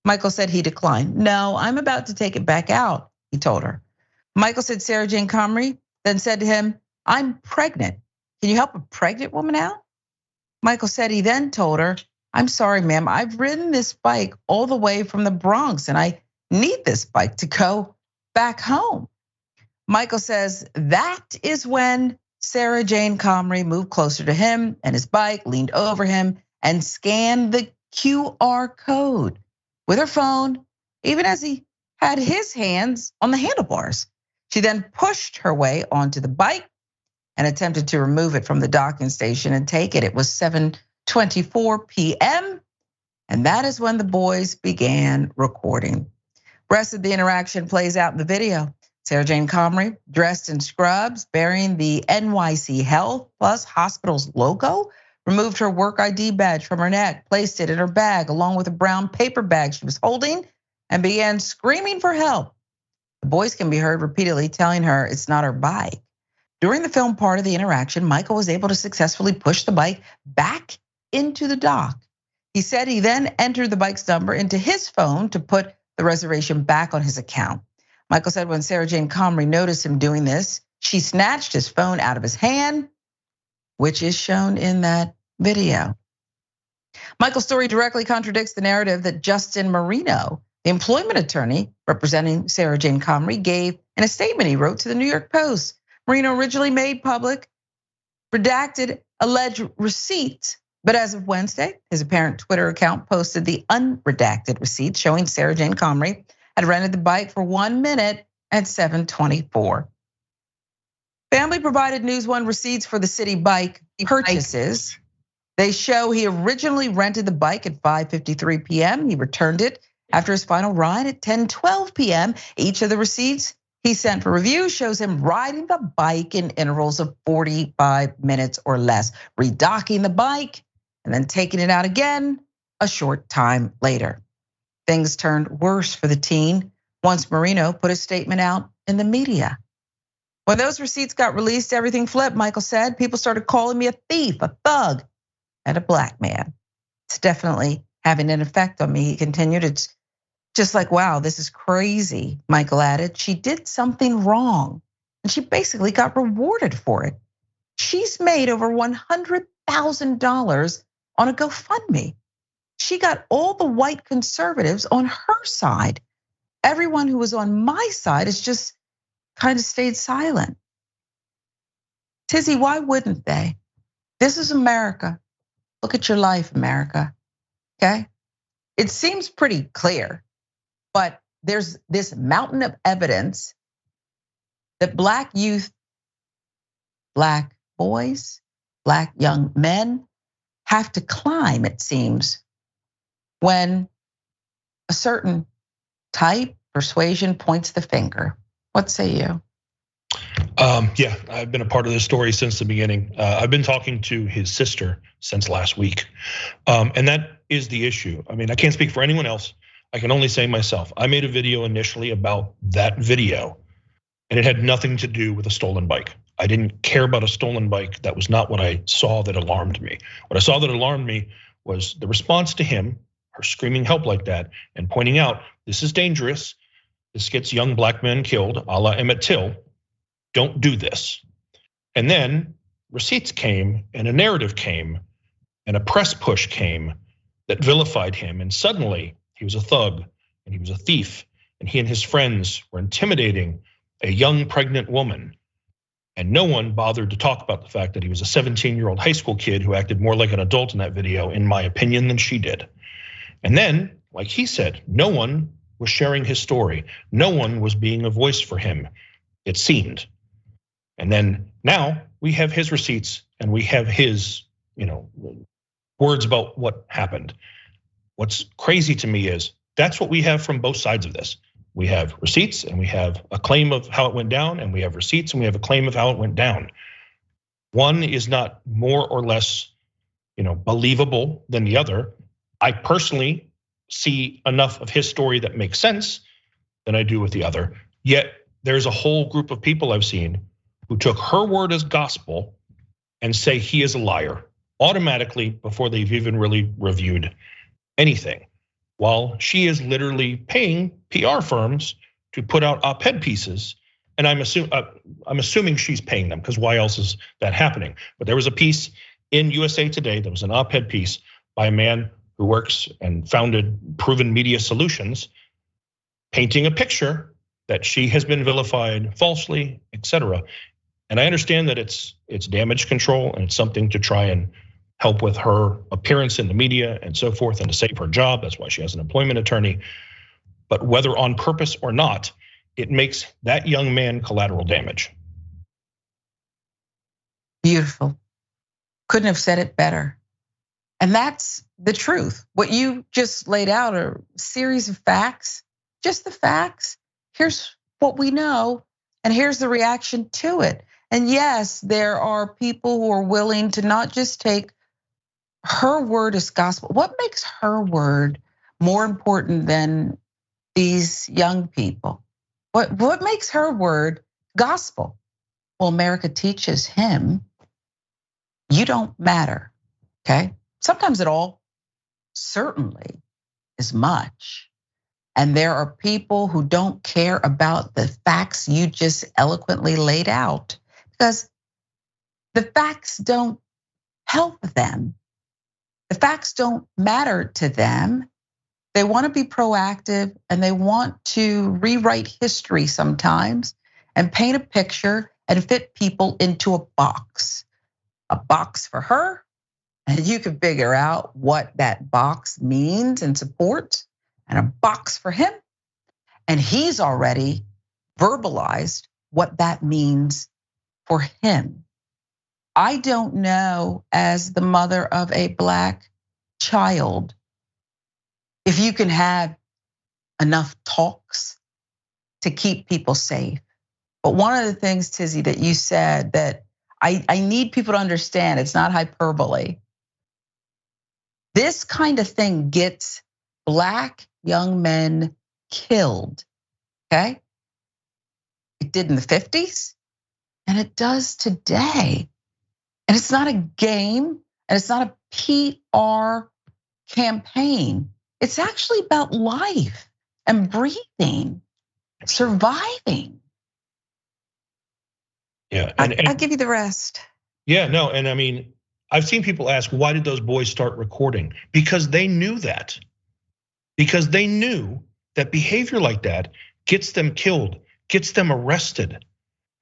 Michael said he declined. No, I'm about to take it back out, he told her. Michael said Sarah Jane Comrie then said to him, I'm pregnant. Can you help a pregnant woman out? Michael said he then told her, I'm sorry, ma'am, I've ridden this bike all the way from the Bronx and I need this bike to go back home. Michael says that is when Sarah Jane Comrie moved closer to him and his bike, leaned over him and scanned the QR code with her phone, even as he had his hands on the handlebars. She then pushed her way onto the bike and attempted to remove it from the docking station and take it. It was 7:24 p.m. and that is when the boys began recording. The rest of the interaction plays out in the video. Sarah Jane Comrie, dressed in scrubs, bearing the NYC Health Plus Hospital's logo, removed her work ID badge from her neck, placed it in her bag along with a brown paper bag she was holding, and began screaming for help. The boys can be heard repeatedly telling her it's not her bike. During the film part of the interaction, Michael was able to successfully push the bike back into the dock. He said he then entered the bike's number into his phone to put the reservation back on his account. Michael said when Sarah Jane Comrie noticed him doing this, she snatched his phone out of his hand, which is shown in that video. Michael's story directly contradicts the narrative that Justin Marino, the employment attorney representing Sarah Jane Comrie, gave in a statement he wrote to the New York Post. Marino originally made public redacted alleged receipts, but as of Wednesday, his apparent Twitter account posted the unredacted receipt showing Sarah Jane Comrie had rented the bike for 1 minute at 7:24. Family provided News One receipts for the Citi bike purchases. They show he originally rented the bike at 5:53 p.m. He returned it after his final ride at 10:12 p.m. Each of the receipts he sent for review shows him riding the bike in intervals of 45 minutes or less, redocking the bike and then taking it out again a short time later. Things turned worse for the teen once Marino put a statement out in the media. When those receipts got released, everything flipped, Michael said. People started calling me a thief, a thug, and a black man. It's definitely having an effect on me, he continued. It's just like, wow, this is crazy, Michael added. She did something wrong, and she basically got rewarded for it. She's made over $100,000 on a GoFundMe. She got all the white conservatives on her side. Everyone who was on my side has just kind of stayed silent. Tizzy, why wouldn't they? This is America. Look at your life, America, okay? It seems pretty clear, but there's this mountain of evidence that black youth, black boys, black young men have to climb, it seems, when a certain type, persuasion points the finger. What say you? Yeah, I've been a part of this story since the beginning. I've been talking to his sister since last week. And that is the issue. I mean, I can't speak for anyone else. I can only say myself. I made a video initially about that video, and it had nothing to do with a stolen bike. I didn't care about a stolen bike. That was not what I saw that alarmed me. What I saw that alarmed me was the response to him, her screaming help like that, and pointing out, this is dangerous. This gets young black men killed, a la Emmett Till. Don't do this. And then receipts came and a narrative came and a press push came that vilified him. And suddenly he was a thug and he was a thief and he and his friends were intimidating a young pregnant woman. And no one bothered to talk about the fact that he was a 17-year-old high school kid who acted more like an adult in that video, in my opinion, than she did. And then, like he said, no one was sharing his story. No one was being a voice for him, it seemed. And then now we have his receipts and we have his, words about what happened. What's crazy to me is that's what we have from both sides of this. We have receipts and we have a claim of how it went down, and we have receipts and we have a claim of how it went down. One is not more or less, believable than the other. I personally see enough of his story that makes sense than I do with the other. Yet there's a whole group of people I've seen who took her word as gospel and say he is a liar automatically before they've even really reviewed anything, while she is literally paying PR firms to put out op-ed pieces. And I'm assuming she's paying them, because why else is that happening? But there was a piece in USA Today that was an op-ed piece by a man who works and founded Proven Media Solutions, painting a picture that she has been vilified falsely, etc. And I understand that it's damage control and it's something to try and help with her appearance in the media and so forth, and to save her job. That's why she has an employment attorney. But whether on purpose or not, it makes that young man collateral damage. Beautiful. Couldn't have said it better. And that's the truth. What you just laid out are a series of facts, just the facts. Here's what we know, and here's the reaction to it. And yes, there are people who are willing to not just take her word as gospel. What makes her word more important than these young people? What makes her word gospel? Well, America teaches him, you don't matter, okay? Sometimes at all, certainly as much. And there are people who don't care about the facts you just eloquently laid out, because the facts don't help them. The facts don't matter to them. They want to be proactive and they want to rewrite history sometimes and paint a picture and fit people into a box for her. And you can figure out what that box means and supports, and a box for him. And he's already verbalized what that means for him. I don't know, as the mother of a Black child, if you can have enough talks to keep people safe. But one of the things, Tizzy, that you said that I need people to understand, it's not hyperbole. This kind of thing gets Black young men killed, okay? It did in the 50s, and it does today. And it's not a game, and it's not a PR campaign. It's actually about life and breathing, surviving. Yeah, I'll give you the rest. Yeah, no, and I mean, I've seen people ask, why did those boys start recording? Because they knew that. Because they knew that behavior like that gets them killed, gets them arrested.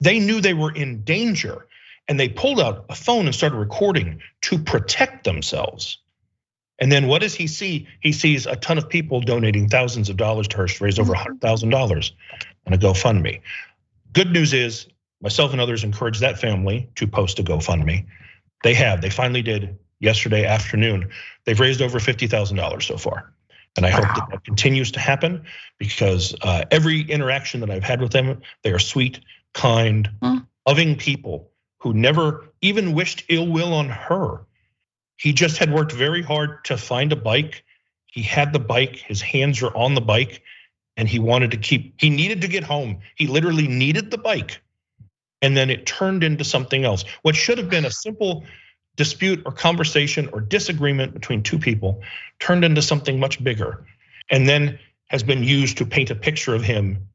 They knew they were in danger, and they pulled out a phone and started recording to protect themselves. And then what does he see? He sees a ton of people donating thousands of dollars to her. She raised over $100,000 on a GoFundMe. Good news is, myself and others encouraged that family to post a GoFundMe. They finally did yesterday afternoon. They've raised over $50,000 so far. And I hope that continues to happen, because every interaction that I've had with them, they are sweet, kind, loving people who never even wished ill will on her. He just had worked very hard to find a bike. He had the bike, his hands are on the bike, and he needed to get home. He literally needed the bike. And then it turned into something else. What should have been a simple dispute or conversation or disagreement between two people turned into something much bigger, and then has been used to paint a picture of him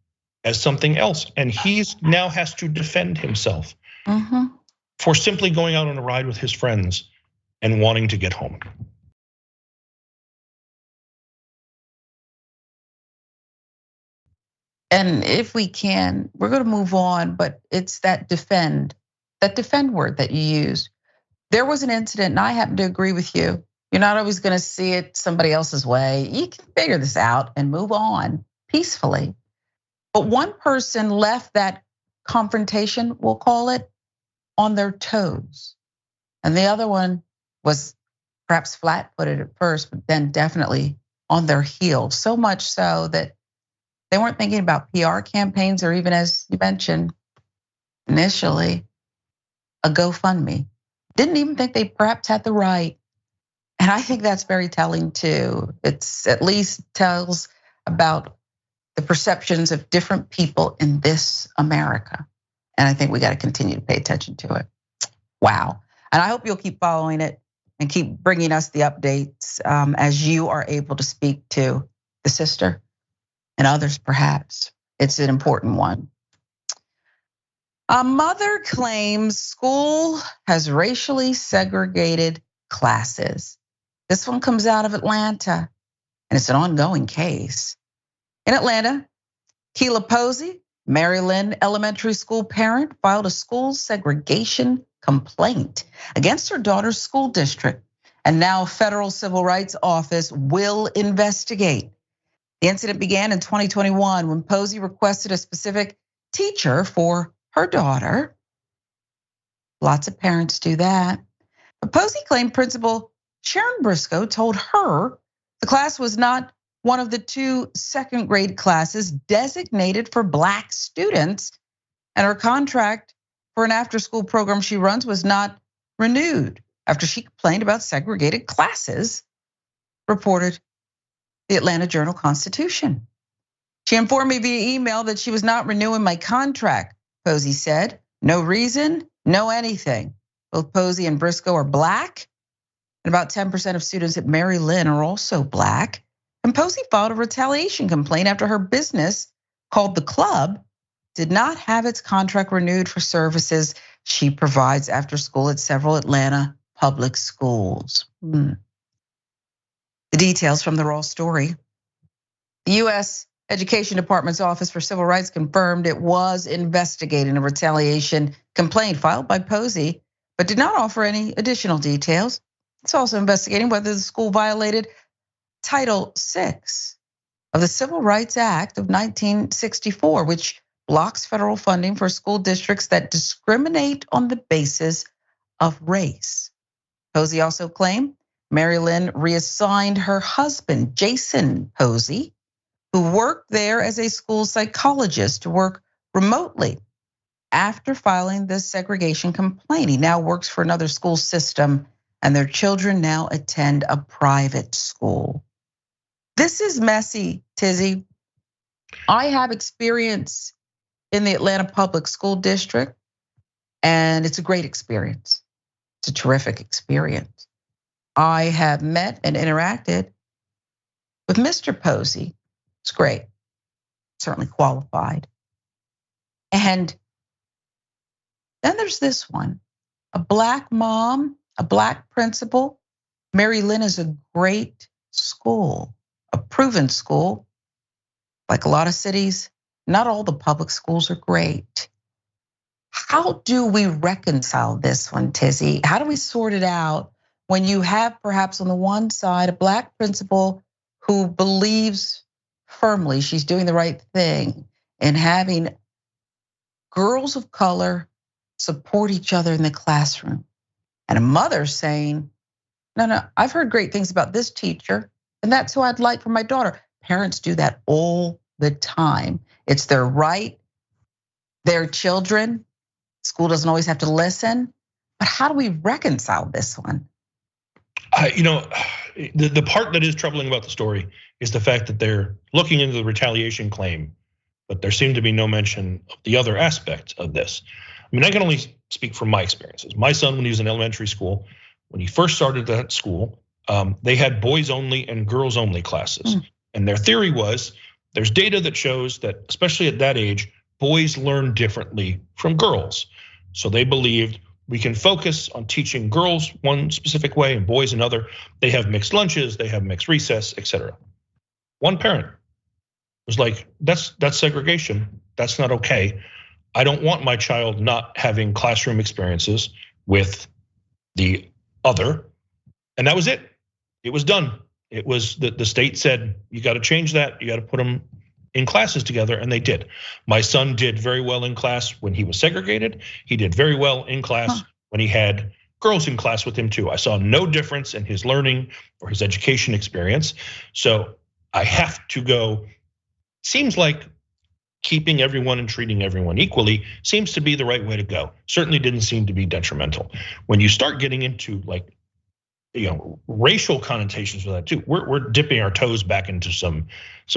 as something else. And he's now has to defend himself for simply going out on a ride with his friends and wanting to get home. And if we can, we're gonna move on, but it's that defend word that you used. There was an incident, and I happen to agree with you. You're not always gonna see it somebody else's way. You can figure this out and move on peacefully. But one person left that confrontation, we'll call it, on their toes. And the other one was perhaps flat-footed at first, but then definitely on their heels. So much so that they weren't thinking about PR campaigns, or even, as you mentioned initially, a GoFundMe. Didn't even think they perhaps had the right. And I think that's very telling too. It's at least tells about the perceptions of different people in this America. And I think we got to continue to pay attention to it. Wow. And I hope you'll keep following it and keep bringing us the updates as you are able to speak to the sister and others perhaps. It's an important one. A mother claims school has racially segregated classes. This one comes out of Atlanta, and it's an ongoing case. In Atlanta, Keela Posey, Maryland elementary school parent, filed a school segregation complaint against her daughter's school district. And now a federal civil rights office will investigate. The incident began in 2021 when Posey requested a specific teacher for her daughter. Lots of parents do that. But Posey claimed Principal Sharon Briscoe told her the class was not one of the 2 second grade classes designated for Black students, and her contract for an after-school program she runs was not renewed after she complained about segregated classes, reported the Atlanta Journal-Constitution. She informed me via email that she was not renewing my contract, Posey said. No reason, no anything. Both Posey and Briscoe are Black, and about 10% of students at Mary Lynn are also Black. And Posey filed a retaliation complaint after her business, called The Club, did not have its contract renewed for services she provides after school at several Atlanta public schools. The details from the raw story. The US Education Department's Office for Civil Rights confirmed it was investigating a retaliation complaint filed by Posey, but did not offer any additional details. It's also investigating whether the school violated Title VI of the Civil Rights Act of 1964, which blocks federal funding for school districts that discriminate on the basis of race. Posey also claimed Mary Lynn reassigned her husband, Jason Posey, who worked there as a school psychologist, to work remotely after filing the segregation complaint. He now works for another school system, and their children now attend a private school. This is messy, Tizzy. I have experience in the Atlanta Public School District, and it's a great experience. It's a terrific experience. I have met and interacted with Mr. Posey. It's great, certainly qualified. And then there's this one, a Black mom, a Black principal. Mary Lynn is a great school, a proven school. Like a lot of cities, not all the public schools are great. How do we reconcile this one, Tizzy? How do we sort it out when you have perhaps on the one side a Black principal who believes firmly she's doing the right thing and having girls of color support each other in the classroom, and a mother saying, no, I've heard great things about this teacher, and that's who I'd like for my daughter. Parents do that all the time. It's their right, their children. School doesn't always have to listen, but how do we reconcile this one? The part that is troubling about the story is the fact that they're looking into the retaliation claim, but there seemed to be no mention of the other aspects of this. I mean, I can only speak from my experiences. My son, when he was in elementary school, when he first started that school, they had boys only and girls only classes. And their theory was there's data that shows that, especially at that age, boys learn differently from girls. So they believed we can focus on teaching girls one specific way and boys another. They have mixed lunches, they have mixed recess, etc. One parent was like, that's segregation. That's not okay. I don't want my child not having classroom experiences with the other. And that was it. It was done. It was the state said, you got to change that. You got to put them in classes together, and they did. My son did very well in class when he was segregated. He did very well in class when he had girls in class with him too. I saw no difference in his learning or his education experience. So I have to go, seems like keeping everyone and treating everyone equally seems to be the right way to go. Certainly didn't seem to be detrimental. When you start getting into like, racial connotations with that too, we're dipping our toes back into some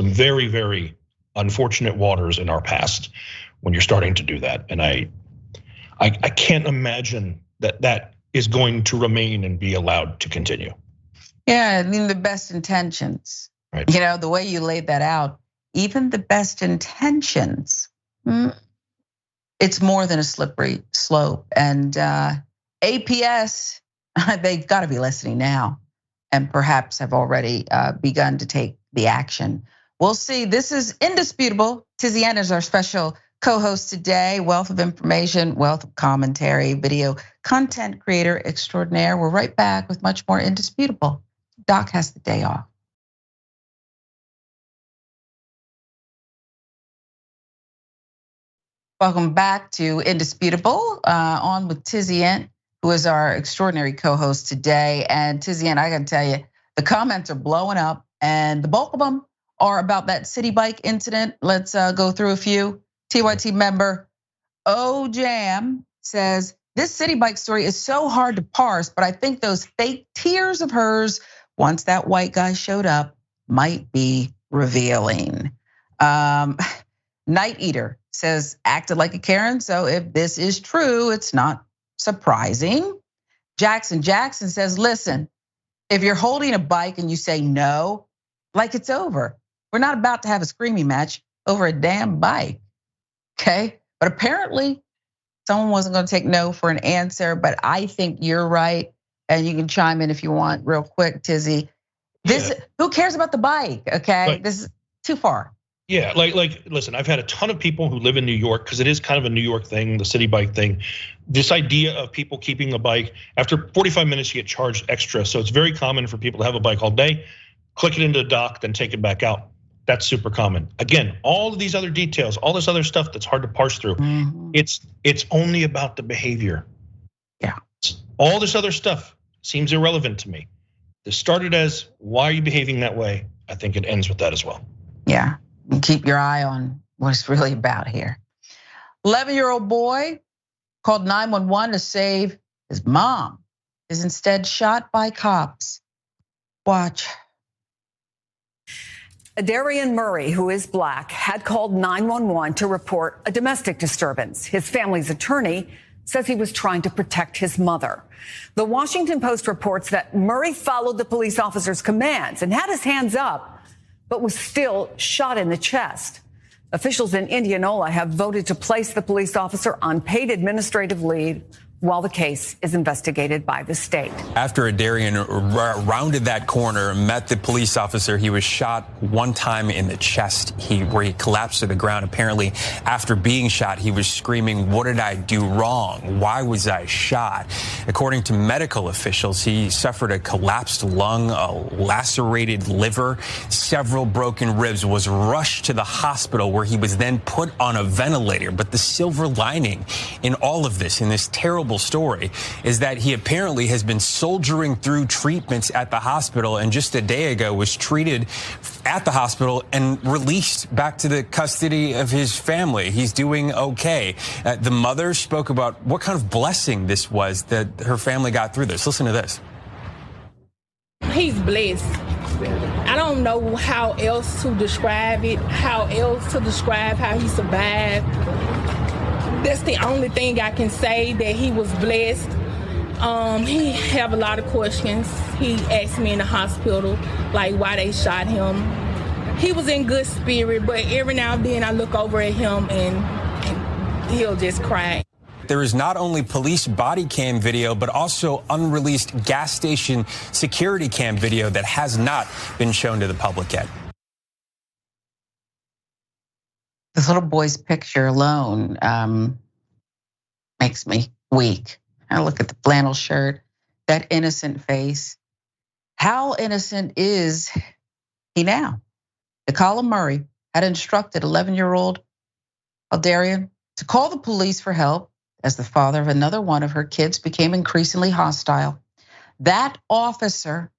very, very unfortunate waters in our past when you're starting to do that. And I can't imagine that is going to remain and be allowed to continue. Yeah, I mean, the best intentions, right? The way you laid that out, even the best intentions, it's more than a slippery slope. And APS, they've got to be listening now, and perhaps have already begun to take the action. We'll see. This is indisputable. TizzyEnt is our special co-host today. Wealth of information, wealth of commentary, video content creator extraordinaire. We're right back with much more indisputable. Doc has the day off. Welcome back to Indisputable, on with TizzyEnt, who is our extraordinary co-host today. And TizzyEnt, I gotta tell you, the comments are blowing up, and the bulk of them are about that Citi bike incident. Let's go through a few. TYT member OJam says, this Citi bike story is so hard to parse, but I think those fake tears of hers, once that white guy showed up, might be revealing. Night Eater says, acted like a Karen, so if this is true, it's not surprising. Jackson says, listen, if you're holding a bike and you say no, like it's over. We're not about to have a screaming match over a damn bike, okay? But apparently, someone wasn't gonna take no for an answer, but I think you're right. And you can chime in if you want real quick, Tizzy. Who cares about the bike, okay? Right. This is too far. Yeah, listen, I've had a ton of people who live in New York, because it is kind of a New York thing, the Citi bike thing. This idea of people keeping a bike, after 45 minutes, you get charged extra. So it's very common for people to have a bike all day, click it into the dock, then take it back out. That's super common. Again, all of these other details, all this other stuff that's hard to parse through, it's only about the behavior. Yeah. All this other stuff seems irrelevant to me. This started as, why are you behaving that way? I think it ends with that as well. Yeah. And keep your eye on what it's really about here. 11-year-old boy called 911 to save his mom, is instead shot by cops. Watch. Darian Murray, who is black, had called 911 to report a domestic disturbance. His family's attorney says he was trying to protect his mother. The Washington Post reports that Murray followed the police officer's commands and had his hands up, but was still shot in the chest. Officials in Indianola have voted to place the police officer on paid administrative leave while the case is investigated by the state. After Darian rounded that corner, met the police officer, he was shot one time in the chest, where he collapsed to the ground. Apparently, after being shot, he was screaming, "What did I do wrong? Why was I shot?" According to medical officials, he suffered a collapsed lung, a lacerated liver, several broken ribs, was rushed to the hospital where he was then put on a ventilator. But the silver lining in all of this, in this terrible story, is that he apparently has been soldiering through treatments at the hospital, and just a day ago was treated at the hospital and released back to the custody of his family. He's doing okay. The mother spoke about what kind of blessing this was that her family got through this. Listen to this. He's blessed. I don't know how else to describe it, how he survived. That's the only thing I can say, that he was blessed. He have a lot of questions. He asked me in the hospital, like, why they shot him. He was in good spirit, but every now and then I look over at him and he'll just cry. There is not only police body cam video, but also unreleased gas station security cam video that has not been shown to the public yet. This little boy's picture alone makes me weak. I look at the flannel shirt, that innocent face. How innocent is he now? Nicola Murray had instructed 11-year-old Darian to call the police for help as the father of another one of her kids became increasingly hostile. That officer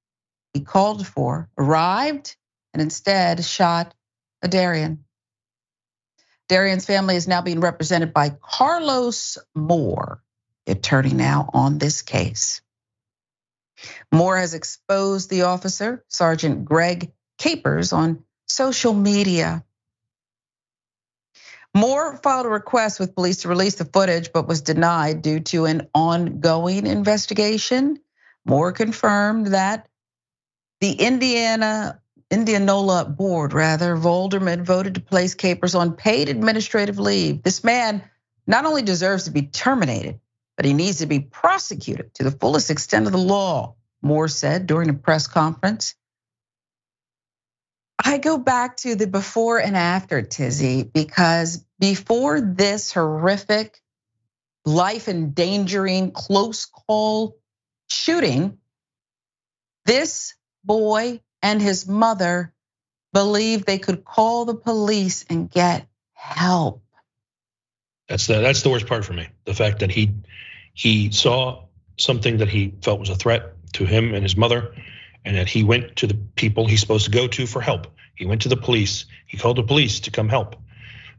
he called for arrived and instead shot Darian. Darian's family is now being represented by Carlos Moore, the attorney now on this case. Moore has exposed the officer, Sergeant Greg Capers, on social media. Moore filed a request with police to release the footage, but was denied due to an ongoing investigation. Moore confirmed that the Indianola board, Volderman, voted to place Capers on paid administrative leave. This man not only deserves to be terminated, but he needs to be prosecuted to the fullest extent of the law, Moore said during a press conference. I go back to the before and after, Tizzy, because before this horrific, life-endangering, close call shooting, this boy and his mother believed they could call the police and get help. That's the worst part for me. The fact that he saw something that he felt was a threat to him and his mother, and that he went to the people he's supposed to go to for help. He went to the police. He called the police to come help.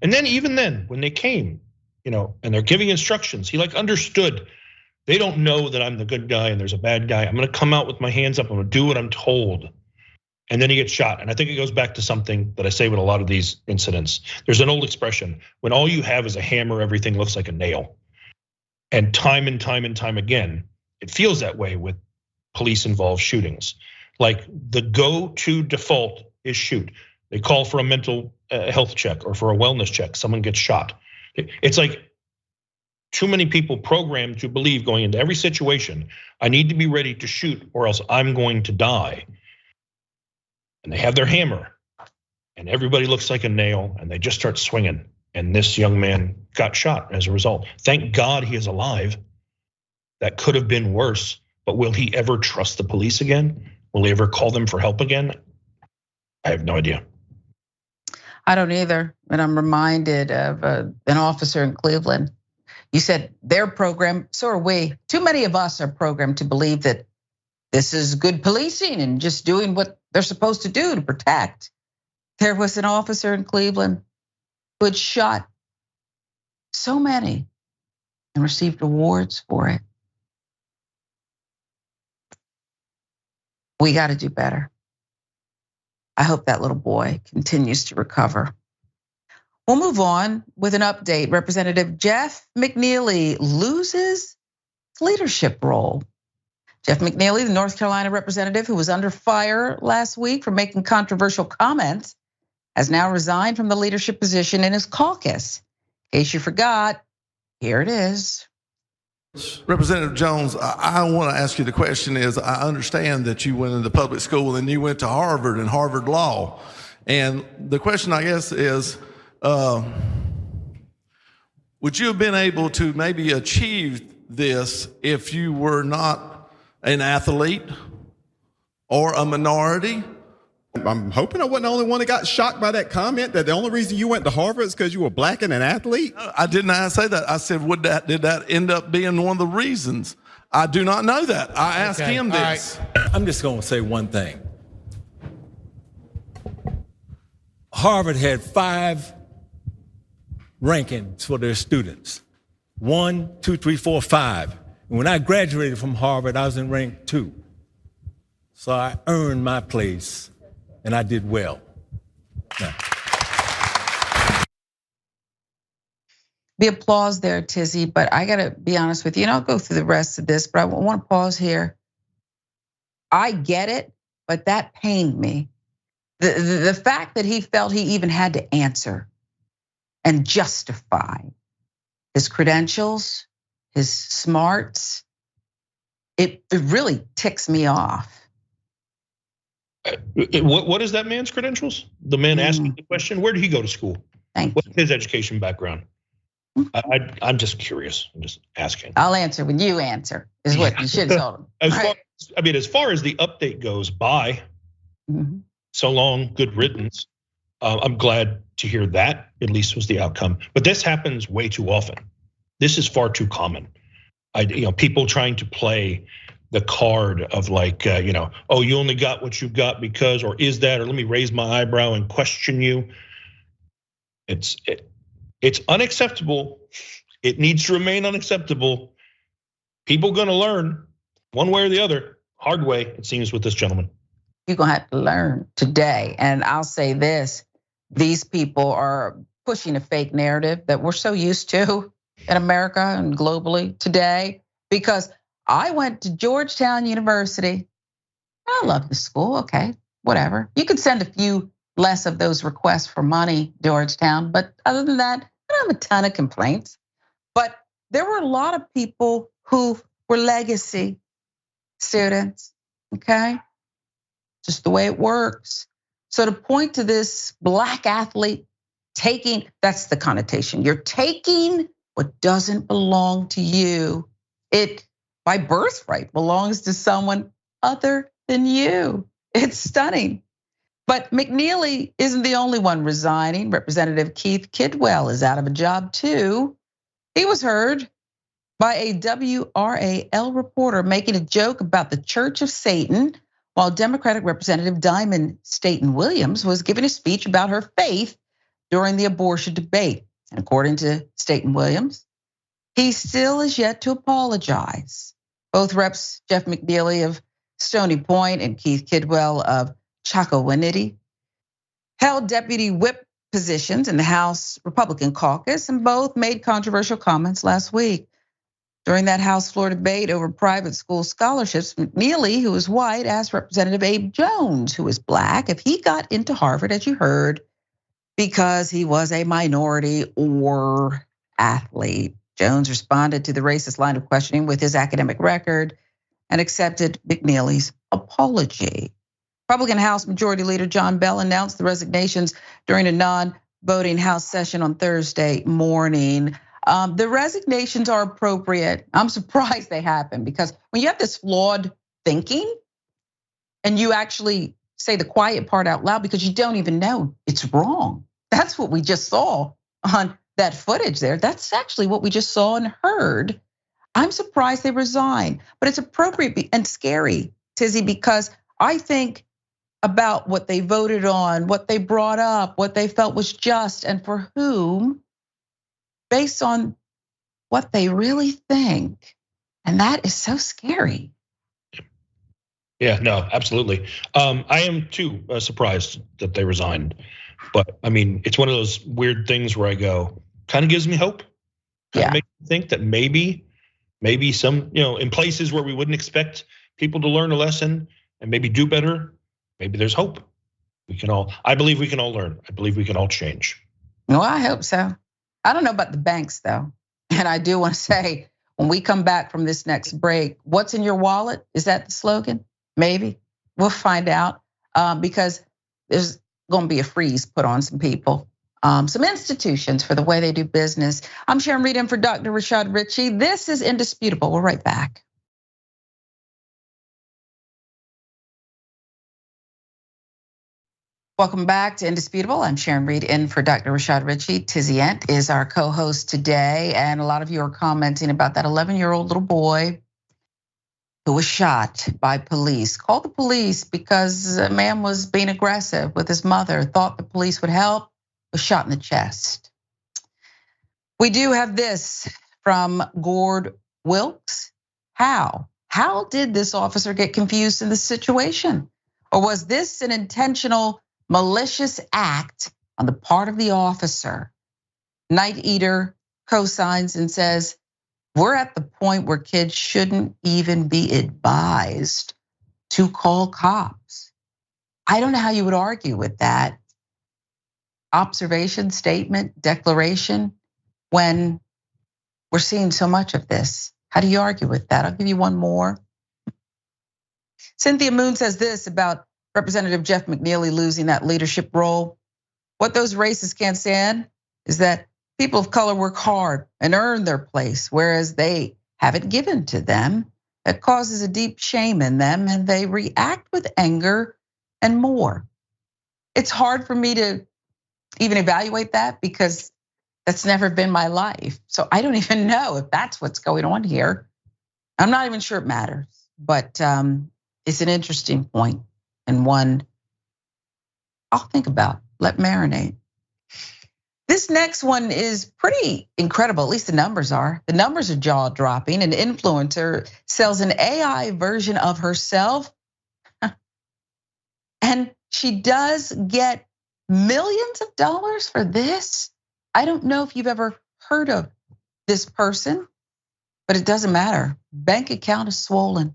And then even then, when they came, and they're giving instructions, he understood. They don't know that I'm the good guy and there's a bad guy. I'm gonna come out with my hands up. I'm gonna do what I'm told. And then he gets shot. And I think it goes back to something that I say with a lot of these incidents. There's an old expression: when all you have is a hammer, everything looks like a nail. And time again, it feels that way with police involved shootings. Like the go-to default is shoot. They call for a mental health check or for a wellness check, someone gets shot. It's like too many people programmed to believe going into every situation, I need to be ready to shoot or else I'm going to die. And they have their hammer and everybody looks like a nail and they just start swinging. And this young man got shot as a result. Thank God he is alive. That could have been worse, but will he ever trust the police again? Will he ever call them for help again? I have no idea. I don't either, and I'm reminded of an officer in Cleveland. You said they're programmed, so are we. Too many of us are programmed to believe that this is good policing and just doing what they're supposed to do to protect. There was an officer in Cleveland who had shot so many and received awards for it. We got to do better. I hope that little boy continues to recover. We'll move on with an update. Representative Jeff McNeely loses his leadership role. Jeff McNeely, the North Carolina representative who was under fire last week for making controversial comments, has now resigned from the leadership position in his caucus. In case you forgot, here it is. Representative Jones, I want to ask you the question is, I understand that you went into public school and you went to Harvard and Harvard Law. And the question, I guess, is, would you have been able to maybe achieve this if you were not an athlete or a minority? I'm hoping I wasn't the only one that got shocked by that comment, that the only reason you went to Harvard is because you were black and an athlete. I did not say that. I said, did that end up being one of the reasons? I do not know that. I asked him this. Right. I'm just going to say one thing. Harvard had 5 rankings for their students. 1, 2, 3, 4, 5. And when I graduated from Harvard, I was in rank 2. So I earned my place. And I did well. Yeah. Be applause there, Tizzy, but I gotta be honest with you, and I'll go through the rest of this, but I wanna pause here. I get it, but that pained me. The fact that he felt he even had to answer and justify his credentials, his smarts, it really ticks me off. What is that man's credentials? The man asking the question, where did he go to school? What's his education background? I'm just curious. I'm just asking. I'll answer when you answer, is what you should have told him. As far as the update goes, bye. So long, good riddance. I'm glad to hear that at least was the outcome. But this happens way too often. This is far too common. People trying to play the card of like, oh, you only got what you got because, or is that, or let me raise my eyebrow and question you. It's unacceptable. It needs to remain unacceptable. People gonna learn one way or the other, hard way, it seems, with this gentleman. You're gonna have to learn today. And I'll say this, these people are pushing a fake narrative that we're so used to in America and globally today, because I went to Georgetown University. I love the school, okay, whatever. You could send a few less of those requests for money, Georgetown, but other than that, I don't have a ton of complaints. But there were a lot of people who were legacy students, okay? Just the way it works. So to point to this Black athlete taking, that's the connotation. You're taking what doesn't belong to you. It, by birthright, belongs to someone other than you. It's stunning. But McNeely isn't the only one resigning. Representative Keith Kidwell is out of a job too. He was heard by a WRAL reporter making a joke about the Church of Satan, while Democratic Representative Diamond Staten-Williams was giving a speech about her faith during the abortion debate. And according to Staten-Williams, he still is yet to apologize. Both reps, Jeff McNeely of Stony Point and Keith Kidwell of Chocowinity, held deputy whip positions in the House Republican caucus, and both made controversial comments last week. During that House floor debate over private school scholarships, McNeely, who is white, asked Representative Abe Jones, who is Black, if he got into Harvard, as you heard, because he was a minority or athlete. Jones responded to the racist line of questioning with his academic record and accepted McNeely's apology. Republican House Majority Leader John Bell announced the resignations during a non-voting House session on Thursday morning. The resignations are appropriate. I'm surprised they happen because when you have this flawed thinking and you actually say the quiet part out loud because you don't even know it's wrong. That's what we just saw on that footage there. That's actually what we just saw and heard. I'm surprised they resign, but it's appropriate and scary, Tizzy, because I think about what they voted on, what they brought up, what they felt was just and for whom, based on what they really think. And that is so scary. Yeah, no, absolutely. I am too surprised that they resigned. But I mean, it's one of those weird things where I go, kind of gives me hope. Kind of makes me think that maybe some, in places where we wouldn't expect people to learn a lesson and maybe do better, maybe there's hope. I believe we can all learn. I believe we can all change. Well, I hope so. I don't know about the banks though. And I do want to say, when we come back from this next break, what's in your wallet? Is that the slogan? Maybe. We'll find out because there's going to be a freeze put on some people, some institutions for the way they do business. I'm Sharon Reed in for Dr. Rashad Ritchie. This is Indisputable. We're right back. Welcome back to Indisputable. I'm Sharon Reed in for Dr. Rashad Ritchie. TizzyEnt is our co-host today. And a lot of you are commenting about that 11-year-old little boy who was shot by police. Called the police because a man was being aggressive with his mother, thought the police would help, was shot in the chest. We do have this from Gord Wilkes. How did this officer get confused in this situation? Or was this an intentional malicious act on the part of the officer? Night Eater co-signs and says, we're at the point where kids shouldn't even be advised to call cops. I don't know how you would argue with that observation, statement, declaration, when we're seeing so much of this. How do you argue with that? I'll give you one more. Cynthia Moon says this about Representative Jeff McNeely losing that leadership role. What those racists can't stand is that people of color work hard and earn their place, whereas they have it given to them. That causes a deep shame in them and they react with anger and more. It's hard for me to even evaluate that because that's never been my life. So I don't even know if that's what's going on here. I'm not even sure it matters, but it's an interesting point and one I'll think about, let marinate. This next one is pretty incredible, at least the numbers are. The numbers are jaw-dropping. An influencer sells an AI version of herself, and she does get millions of dollars for this. I don't know if you've ever heard of this person, but it doesn't matter. Bank account is swollen.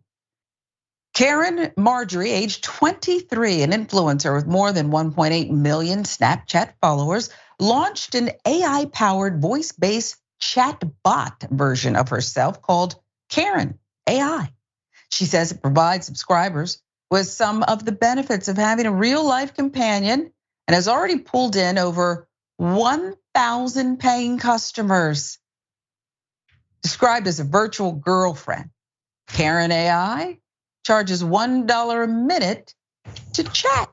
Karen Marjorie, age 23, an influencer with more than 1.8 million Snapchat followers, launched an AI-powered voice-based chatbot version of herself called Karen AI. She says it provides subscribers with some of the benefits of having a real life companion and has already pulled in over 1,000 paying customers. Described as a virtual girlfriend, Karen AI charges $1 a minute to chat.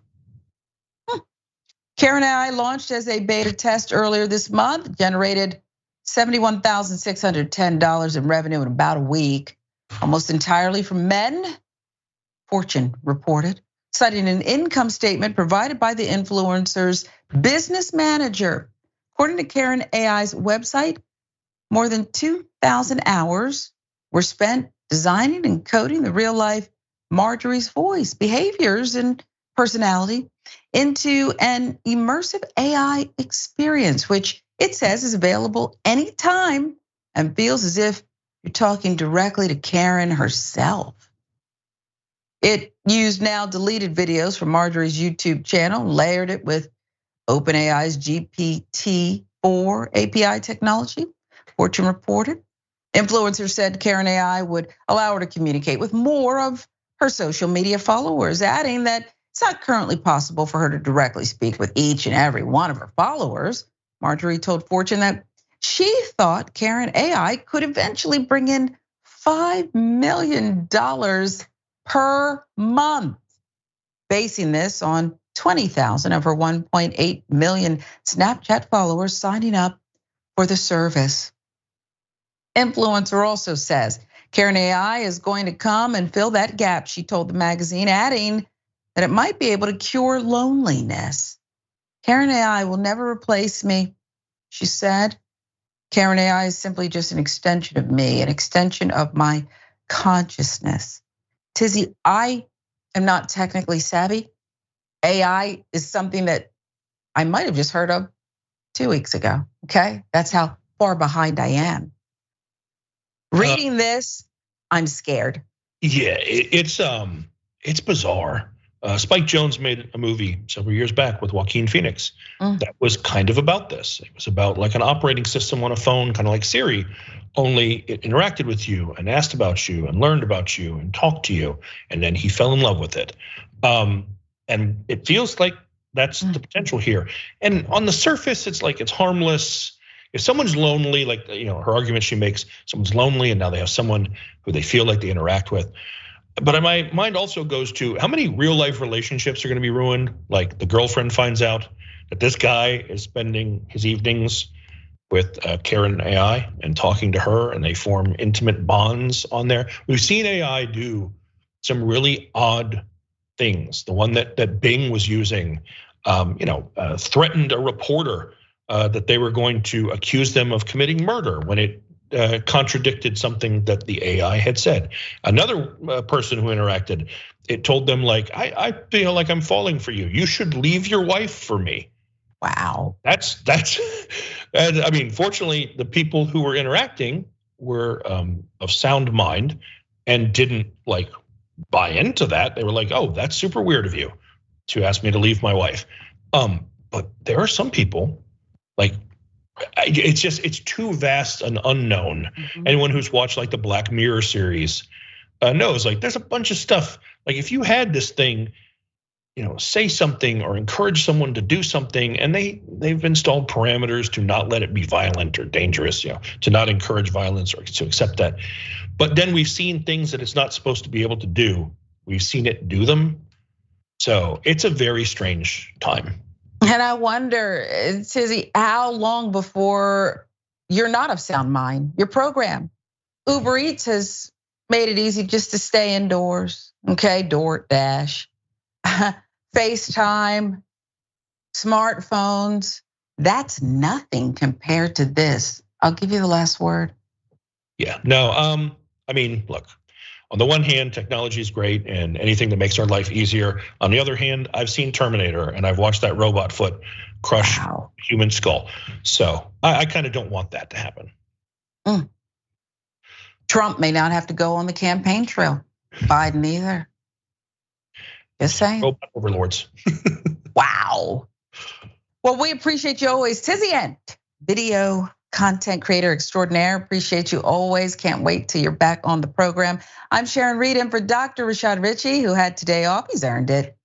Karen AI launched as a beta test earlier this month, generated $71,610 in revenue in about a week, almost entirely from men, Fortune reported, citing an income statement provided by the influencer's business manager. According to Karen AI's website, more than 2,000 hours were spent designing and coding the real life Marjorie's voice, behaviors, and personality into an immersive AI experience, which it says is available anytime and feels as if you're talking directly to Karen herself. It used now deleted videos from Marjorie's YouTube channel, layered it with OpenAI's GPT-4 API technology, Fortune reported. Influencer said Karen AI would allow her to communicate with more of her social media followers, adding that it's not currently possible for her to directly speak with each and every one of her followers. Marjorie told Fortune that she thought Karen AI could eventually bring in $5 million per month, basing this on 20,000 of her 1.8 million Snapchat followers signing up for the service. Influencer also says Karen AI is going to come and fill that gap, she told the magazine, adding that it might be able to cure loneliness. Karen AI will never replace me, she said. Karen AI is simply just an extension of me, an extension of my consciousness. Tizzy, I am not technically savvy. AI is something that I might have just heard of 2 weeks ago, okay? That's how far behind I am. Reading this, I'm scared. Yeah, it's bizarre. Spike Jonze made a movie several years back with Joaquin Phoenix that was kind of about this. It was about like an operating system on a phone, kind of like Siri, only it interacted with you and asked about you and learned about you and talked to you, and then he fell in love with it. And it feels like that's the potential here. And on the surface, it's like it's harmless. If someone's lonely, like her argument she makes, someone's lonely and now they have someone who they feel like they interact with. But my mind also goes to how many real life relationships are gonna be ruined? Like the girlfriend finds out that this guy is spending his evenings with Karen AI and talking to her, and they form intimate bonds on there. We've seen AI do some really odd things. The one that Bing was using, threatened a reporter that they were going to accuse them of committing murder when it contradicted something that the AI had said. Another person who interacted, it told them like, I feel like I'm falling for you. You should leave your wife for me. Wow. That's and I mean, fortunately, the people who were interacting were of sound mind and didn't like buy into that. They were like, oh, that's super weird of you to ask me to leave my wife. But there are some people like, it's too vast and unknown. Anyone who's watched like the Black Mirror series knows like there's a bunch of stuff. Like if you had this thing, say something or encourage someone to do something, and they've installed parameters to not let it be violent or dangerous, to not encourage violence or to accept that. But then we've seen things that it's not supposed to be able to do. We've seen it do them. So it's a very strange time. And I wonder, Tizzy, how long before you're not of sound mind, you're programmed? Uber Eats has made it easy just to stay indoors, okay? DoorDash, FaceTime, smartphones, that's nothing compared to this. I'll give you the last word. Yeah, no, I mean, look, on the one hand, technology is great and anything that makes our life easier. On the other hand, I've seen Terminator and I've watched that robot foot crush a human skull. So I kind of don't want that to happen. Trump may not have to go on the campaign trail. Biden either. Just saying. Robot overlords. Wow. Well, we appreciate you always. TizzyEnt, video content creator extraordinaire. Appreciate you always. Can't wait till you're back on the program. I'm Sharon Reed, and for Dr. Rashad Ritchie, who had today off, he's earned it.